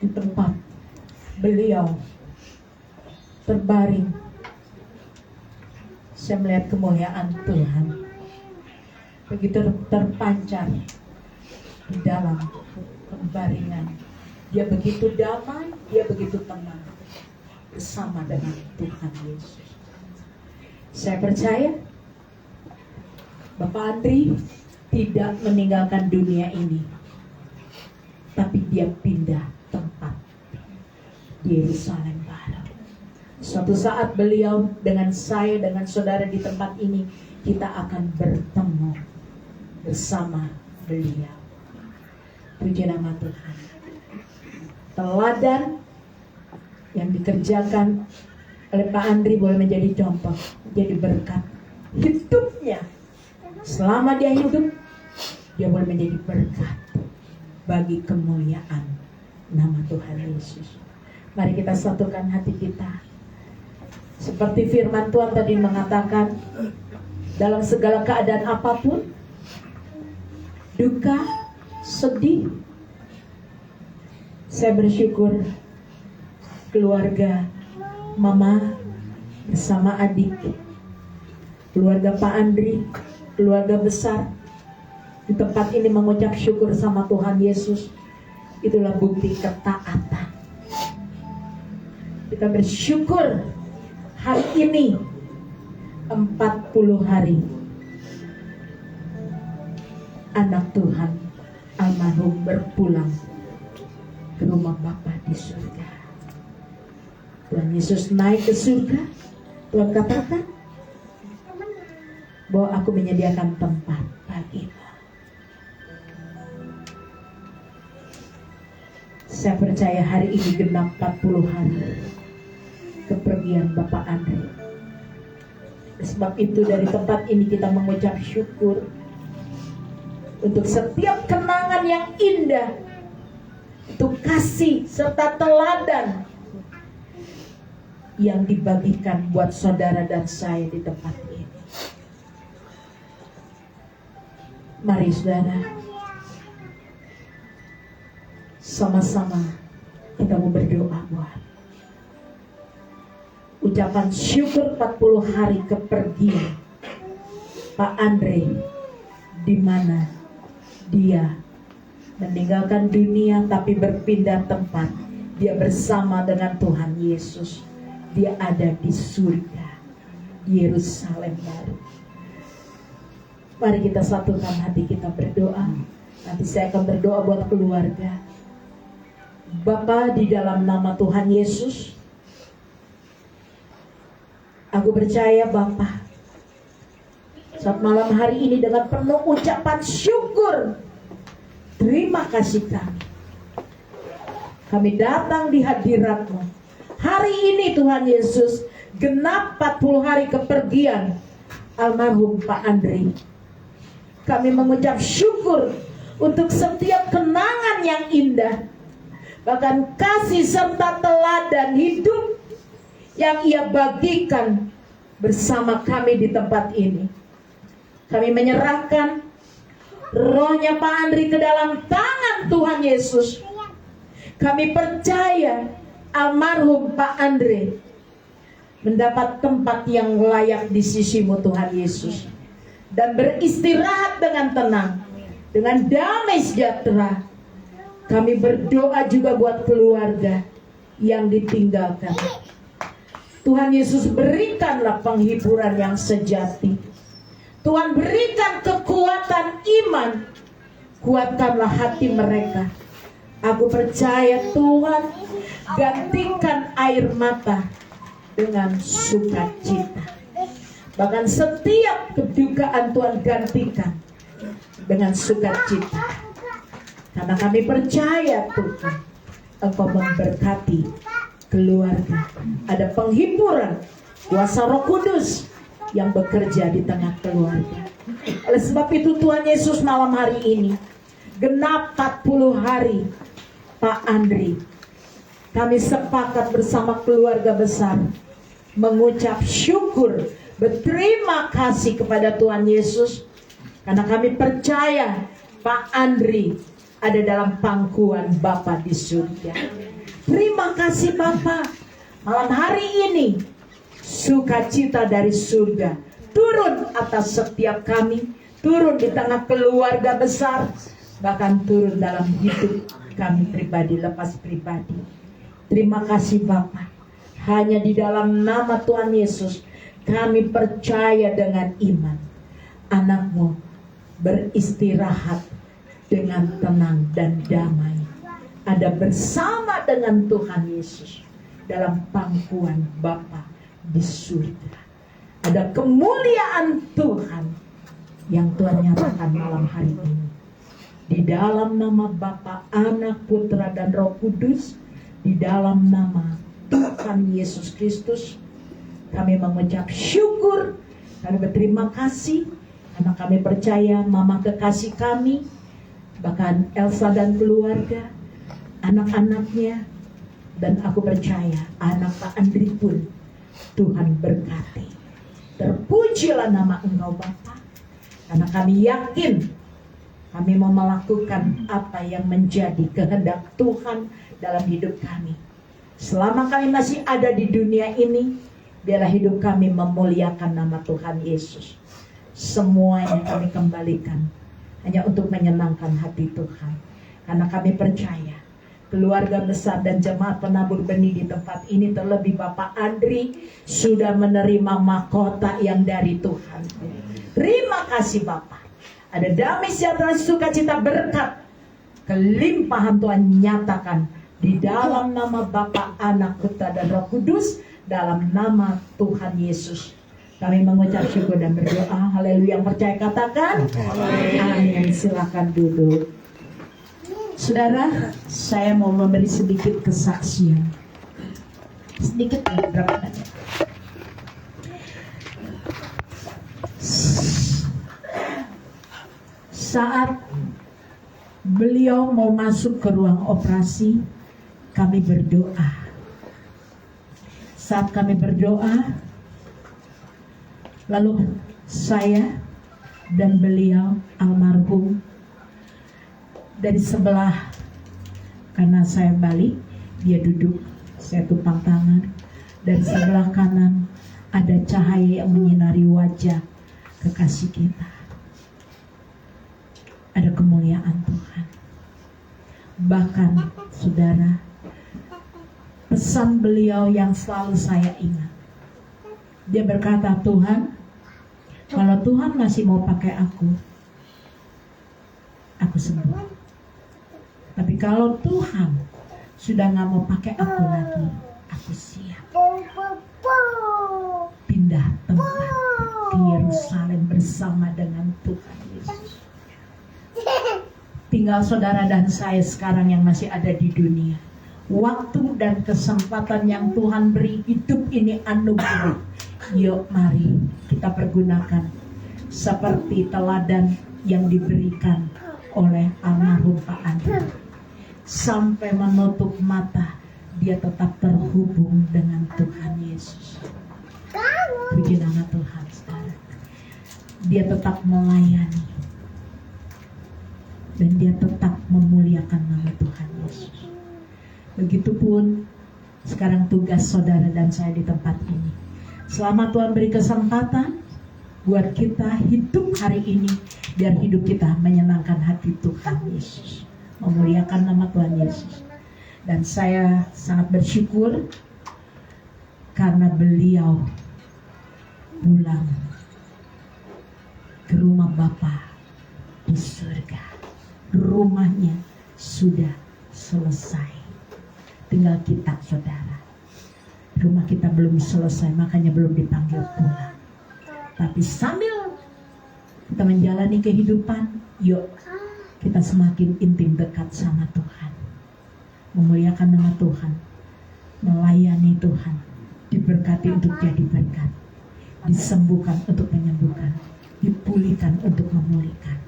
di tempat beliau terbaring. Saya melihat kemuliaan Tuhan begitu terpancar di dalam pembaringan Dia begitu damai, dia begitu tenang bersama dengan Tuhan Yesus. Saya percaya Bapak Andri tidak meninggalkan dunia ini, tapi dia pindah tempat di Yerusalem Barat. Suatu saat beliau dengan saya, dengan saudara di tempat ini, kita akan bertemu bersama beliau. Puji nama Tuhan. Teladan yang dikerjakan oleh Pak Andri boleh menjadi contoh, jadi berkat hidupnya. Selama dia hidup, dia boleh menjadi berkat bagi kemuliaan nama Tuhan Yesus. Mari kita satukan hati kita. Seperti firman Tuhan tadi mengatakan, dalam segala keadaan apapun, duka, sedih, saya bersyukur keluarga Mama bersama adik, keluarga Pak Andri, keluarga besar di tempat ini mengucap syukur sama Tuhan Yesus. Itulah bukti ketaatan. Kita bersyukur hari ini 40 hari anak Tuhan almarhum berpulang ke rumah Bapa di surga. Tuhan Yesus naik ke surga. Tuhan katakan bahwa aku menyediakan tempat bagimu. Saya percaya hari ini genap 40 hari kepergian Bapak Andri. Sebab itu dari tempat ini kita mengucap syukur untuk setiap kenangan yang indah, untuk kasih serta teladan yang dibagikan buat saudara dan saya di tempat ini. Mari saudara, sama-sama kita mau berdoa buat ucapan syukur 40 hari kepergian Pak Andre, di mana dia meninggalkan dunia tapi berpindah tempat. Dia bersama dengan Tuhan Yesus. Dia ada di surga, di Yerusalem baru. Mari kita satukan hati kita berdoa. Nanti saya akan berdoa buat keluarga. Bapa, di dalam nama Tuhan Yesus, aku percaya Bapa, saat malam hari ini dengan penuh ucapan syukur, terima kasih kami datang di hadirat-Mu. Hari ini Tuhan Yesus, genap 40 hari kepergian almarhum Pak Andri. Kami mengucap syukur untuk setiap kenangan yang indah, bahkan kasih serta teladan hidup yang Ia bagikan bersama kami di tempat ini. Kami menyerahkan rohnya Pak Andri ke dalam tangan Tuhan Yesus. Kami percaya almarhum Pak Andre mendapat tempat yang layak di sisi-Mu Tuhan Yesus, dan beristirahat dengan tenang, dengan damai sejahtera. Kami berdoa juga buat keluarga yang ditinggalkan. Tuhan Yesus, berikanlah penghiburan yang sejati. Tuhan, berikan kekuatan iman. Kuatkanlah hati mereka. Aku percaya Tuhan, gantikan air mata dengan sukacita. Bahkan setiap kedukaan Tuhan gantikan dengan sukacita. Karena kami percaya Tuhan, Engkau memberkati keluarga. Ada penghiburan kuasa Roh Kudus yang bekerja di tengah keluarga. Oleh sebab itu Tuhan Yesus, malam hari ini genap 40 hari Pak Andri, kami sepakat bersama keluarga besar mengucap syukur, berterima kasih kepada Tuhan Yesus, karena kami percaya Pak Andri ada dalam pangkuan Bapa di surga. Terima kasih Bapa, malam hari ini sukacita dari surga turun atas setiap kami, turun di tengah keluarga besar, bahkan turun dalam hidup kami pribadi, lepas pribadi. Terima kasih Bapa. Hanya di dalam nama Tuhan Yesus kami percaya dengan iman. Anak-Mu beristirahat dengan tenang dan damai. Ada bersama dengan Tuhan Yesus dalam pangkuan Bapa di surga. Ada kemuliaan Tuhan yang Tuhan nyatakan malam hari ini. Di dalam nama Bapa, Anak, Putra, dan Roh Kudus, di dalam nama Tuhan Yesus Kristus, kami mengucap syukur, kami berterima kasih, karena kami percaya Mama kekasih kami, bahkan Elsa dan keluarga, anak-anaknya, dan aku percaya anak Pak Andri pun Tuhan berkati. Terpujilah nama Engkau Bapa, karena kami yakin kami mau melakukan apa yang menjadi kehendak Tuhan dalam hidup kami. Selama kami masih ada di dunia ini, biarlah hidup kami memuliakan nama Tuhan Yesus. Semuanya kami kembalikan hanya untuk menyenangkan hati Tuhan. Karena kami percaya keluarga besar dan jemaat penabur benih di tempat ini, terlebih Bapak Andri, sudah menerima mahkota yang dari Tuhan. Terima kasih Bapak. Ada damai, sejahtera, sukacita, berkat, kelimpahan Tuhan nyatakan di dalam nama Bapa, Anak, Putra, dan Roh Kudus, dalam nama Tuhan Yesus. Kami mengucap syukur dan berdoa. Haleluya. Yang percaya katakan amin. Silakan duduk. Saudara, saya mau memberi sedikit kesaksian. Sedikit berapa banyak? Saat beliau mau masuk ke ruang operasi, kami berdoa. Saat kami berdoa, lalu saya dan beliau almarhum dari sebelah, karena saya balik, dia duduk, saya tumpang tangan. Dari sebelah kanan ada cahaya yang menyinari wajah kekasih kita. Ada kemuliaan Tuhan. Bahkan saudara, pesan beliau yang selalu saya ingat, dia berkata, Tuhan, kalau Tuhan masih mau pakai aku sembuh. Tapi kalau Tuhan sudah gak mau pakai aku lagi, aku siap pindah tempat ke Yerusalem bersama dengan Tuhan Yesus. Tinggal saudara dan saya sekarang yang masih ada di dunia. Waktu dan kesempatan yang Tuhan beri, hidup ini anugerah. Yuk mari kita pergunakan seperti teladan yang diberikan oleh almarhum Pak Andri. Sampai menutup mata, dia tetap terhubung dengan Tuhan Yesus. Puji nama Tuhan, saudara. Dia tetap melayani. Dan dia tetap memuliakan nama Tuhan Yesus. Begitupun sekarang tugas saudara dan saya di tempat ini. Selama Tuhan beri kesempatan buat kita hidup hari ini, biar hidup kita menyenangkan hati Tuhan Yesus, memuliakan nama Tuhan Yesus. Dan saya sangat bersyukur karena beliau pulang ke rumah Bapa di surga. Rumahnya sudah selesai, tinggal kita saudara. Rumah kita belum selesai, makanya belum dipanggil pulang. Tapi sambil kita menjalani kehidupan, yuk kita semakin intim dekat sama Tuhan, memuliakan nama Tuhan, melayani Tuhan, diberkati untuk jadi berkat, disembuhkan untuk menyembuhkan, dipulihkan untuk memulihkan,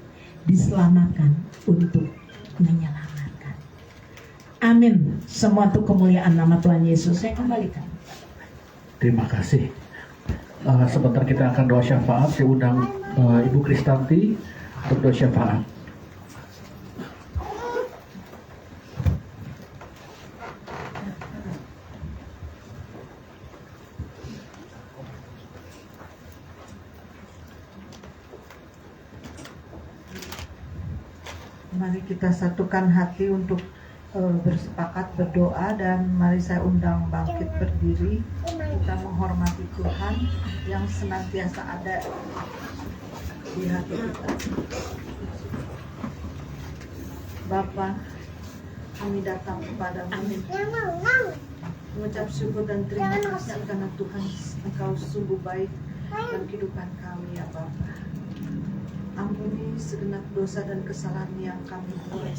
diselamatkan untuk menyelamatkan. Amin. Semua untuk kemuliaan nama Tuhan Yesus. Saya kembalikan.
Terima kasih. Sebentar kita akan doa syafaat. Saya undang Ibu Kristanti untuk doa syafaat.
Mari kita satukan hati untuk bersepakat berdoa, dan mari saya undang bangkit berdiri. Kita menghormati Tuhan yang senantiasa ada di hati kita. Bapa, kami datang kepadamu mengucap syukur dan terima kasih karena Tuhan Engkau sungguh baik dalam kehidupan kami ya Bapa. Ampuni segenap dosa dan kesalahan yang kami buat.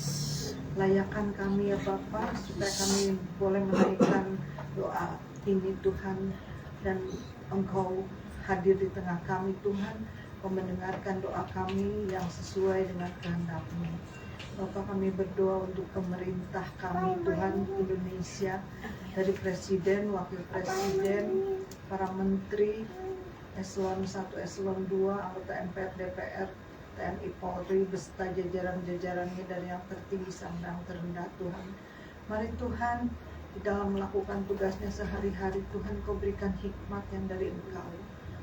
Layakan kami ya Bapa, supaya kami boleh menaikkan doa ini Tuhan, dan Engkau hadir di tengah kami Tuhan, Engkau mendengarkan doa kami yang sesuai dengan kehendak-Mu. Bapa, kami berdoa untuk pemerintah kami Tuhan, Indonesia, dari Presiden, Wakil Presiden, para Menteri, Eselon 1, Eselon 2, anggota MPR, DPR, TNI, Polri, beserta jajaran-jajarannya dari yang tertinggi sampai yang terendah Tuhan. Mari Tuhan, di dalam melakukan tugasnya sehari-hari Tuhan, Kau berikan hikmat yang dari Engkau,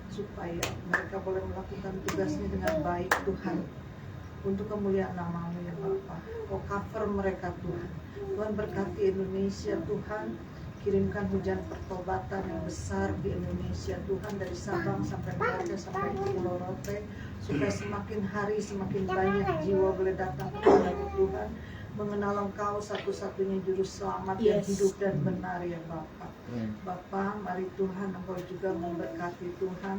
supaya mereka boleh melakukan tugasnya dengan baik Tuhan, untuk kemuliaan nama-Mu ya Bapa. Kau cover mereka Tuhan. Tuhan berkati Indonesia Tuhan, kirimkan hujan pertobatan yang besar di Indonesia Tuhan, dari Sabang sampai Merauke sampai ke Pulau Rote, supaya semakin hari semakin banyak jiwa boleh datang kepada-Mu Tuhan, mengenal Engkau satu-satunya juru selamat yang hidup dan benar ya Bapa. Bapa, mari Tuhan Engkau juga memberkati Tuhan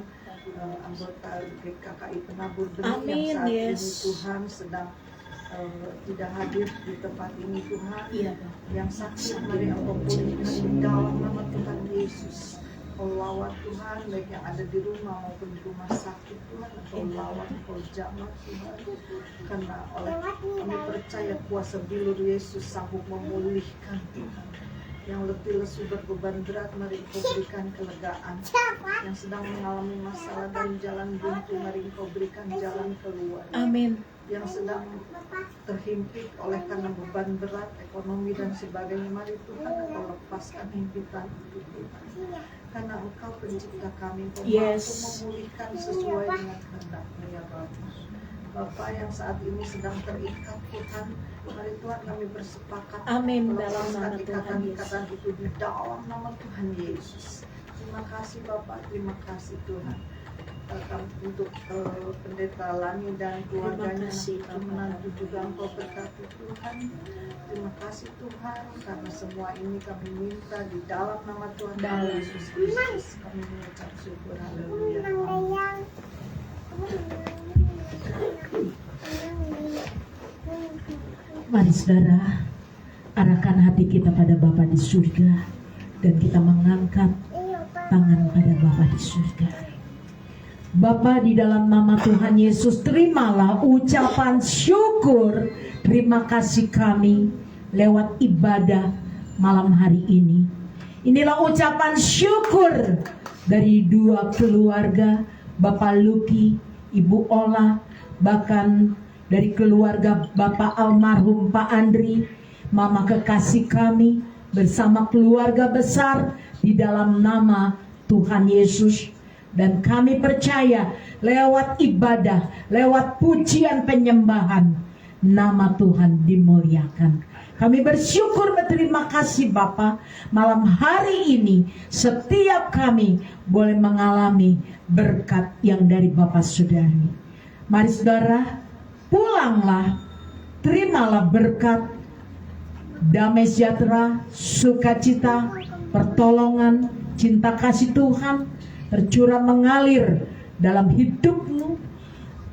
anggota GKKI Penabur Benih yang saat ini Tuhan sedang tidak hadir di tempat ini Tuhan, yang sakit mari Engkau pulihkan di dalam nama Tuhan Yesus. Engkau lawan Tuhan, baik yang ada di rumah maupun di rumah sakit Tuhan, Engkau lawan, Engkau jamah Tuhan, karena oleh kami percaya kuasa bilur Yesus sanggup memulihkan Tuhan. Yang letih lesu berbeban berat, mari Engkau berikan kelegaan. Yang sedang mengalami masalah dan jalan buntu, mari Engkau berikan jalan keluar.
Amin.
Yang sedang terhimpit oleh karena beban berat, ekonomi dan sebagainya, mari Tuhan Engkau lepaskan himpitan itu Tuhan. Karena Engkau pencipta kami, Engkau mampu memulihkan sesuai dengan kehendak-Mu ya Bapa. Bapa yang saat ini sedang terikat Tuhan, mari Tuhan kami bersepakat melepaskan ikatan-ikatan itu di dalam nama Tuhan Yesus. Terima kasih Bapa, terima kasih Tuhan untuk pendeta Lani dan keluarganya, menantu juga Engkau berkati Tuhan. Terima kasih Tuhan, karena semua ini kami minta di dalam nama Tuhan Yesus Kristus. Kami mengucap syukur, haleluya.
Mari saudara, arahkan hati kita pada Bapa di surga, dan kita mengangkat tangan pada Bapa di surga. Bapa, di dalam nama Tuhan Yesus, terimalah ucapan syukur terima kasih kami lewat ibadah malam hari ini. Inilah ucapan syukur dari dua keluarga, Bapak Luki, Ibu Ola, bahkan dari keluarga Bapak almarhum Pak Andri, Mama kekasih kami, bersama keluarga besar di dalam nama Tuhan Yesus. Dan kami percaya lewat ibadah, lewat pujian penyembahan, nama Tuhan dimuliakan. Kami bersyukur, berterima kasih Bapa, malam hari ini setiap kami boleh mengalami berkat yang dari Bapak Saudari. Mari saudara, pulanglah, terimalah berkat, damai sejahtera, sukacita, pertolongan, cinta kasih Tuhan tercurah mengalir dalam hidupmu.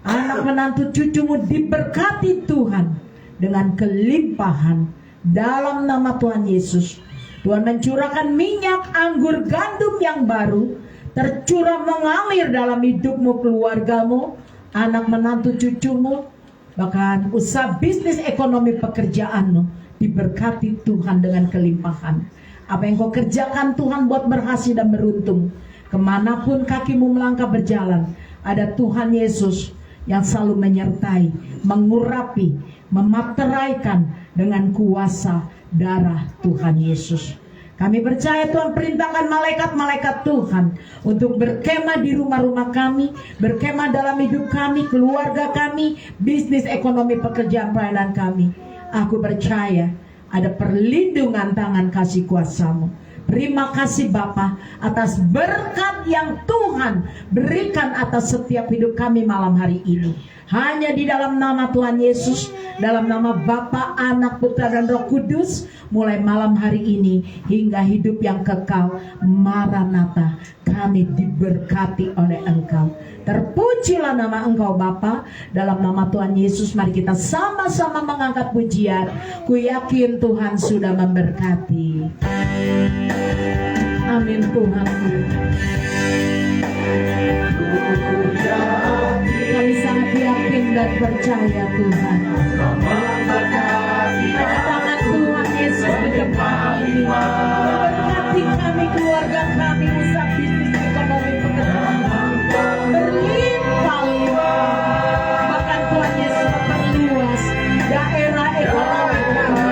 Anak menantu cucumu diberkati Tuhan dengan kelimpahan dalam nama Tuhan Yesus. Tuhan mencurahkan minyak anggur gandum yang baru tercurah mengalir dalam hidupmu, keluargamu, anak menantu cucumu, bahkan usaha bisnis ekonomi pekerjaanmu diberkati Tuhan dengan kelimpahan. Apa yang kau kerjakan Tuhan buat berhasil dan beruntung. Kemanapun kakimu melangkah berjalan, ada Tuhan Yesus yang selalu menyertai, mengurapi, memateraikan dengan kuasa darah Tuhan Yesus. Kami percaya Tuhan perintahkan malaikat-malaikat Tuhan untuk berkemah di rumah-rumah kami, berkemah dalam hidup kami, keluarga kami, bisnis ekonomi pekerjaan pelayanan kami. Aku percaya ada perlindungan tangan kasih kuasa-Mu. Terima kasih Bapa atas berkat yang Tuhan berikan atas setiap hidup kami malam hari ini. Hanya di dalam nama Tuhan Yesus, dalam nama Bapa, Anak, Putra, dan Roh Kudus, mulai malam hari ini hingga hidup yang kekal, Maranatha, kami diberkati oleh Engkau. Terpujilah nama Engkau Bapa. Dalam nama Tuhan Yesus, mari kita sama-sama mengangkat pujian. Ku yakin Tuhan sudah memberkati. Amin Tuhan. Kami sangat yakin dan percaya Tuhan. Tangan Tuhan Yesus di depan ini memberkati kami, keluarga kami, usaha bisnis, ekonomi, pekerjaan berlimpah-limpah. Bahkan Tuhan Yesus memperluas daerah ekonomi kami,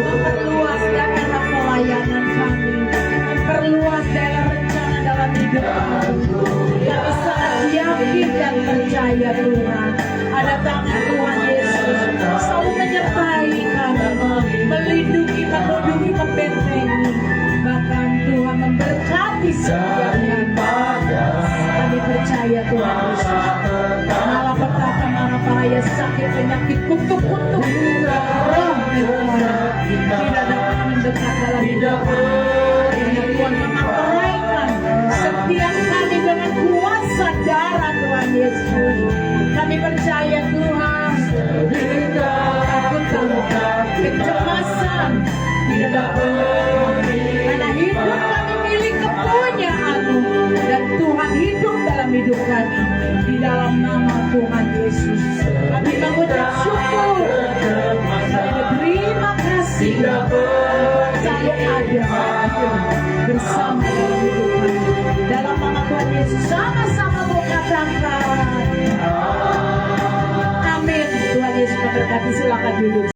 memperluas daerah pelayanan kami, memperluas daerah rencana dalam hidup kami. Kami sangat yakin dan percaya Tuhan, ada tangan Tuhan Yesus selalu menyertai kami, melindungi, menuduki, membentengi. Bahkan Tuhan memberkati semuanya. Kami percaya Tuhan Yesus, malapetaka, mara bahaya, sakit, penyakit, kutuk-kutuk, roh Tuhan tidak dapat mendekat dalam hidup kami. Tuhan memantraikan setiap kami dengan kuasa darah Tuhan Yesus. Kami percaya Tuhan, ketakutan, kecemasan tidak dapat, karena hidup kami milik kepunyaan-Mu, dan Tuhan hidup dalam hidup kami. Di dalam nama Tuhan Yesus kami mengucap syukur, kami berterima kasih, selalu ada bersama dalam hidup kami. Dalam nama Tuhan Yesus sama-sama mau katakan amin. Tuhan Yesus memberkati, silakan duduk.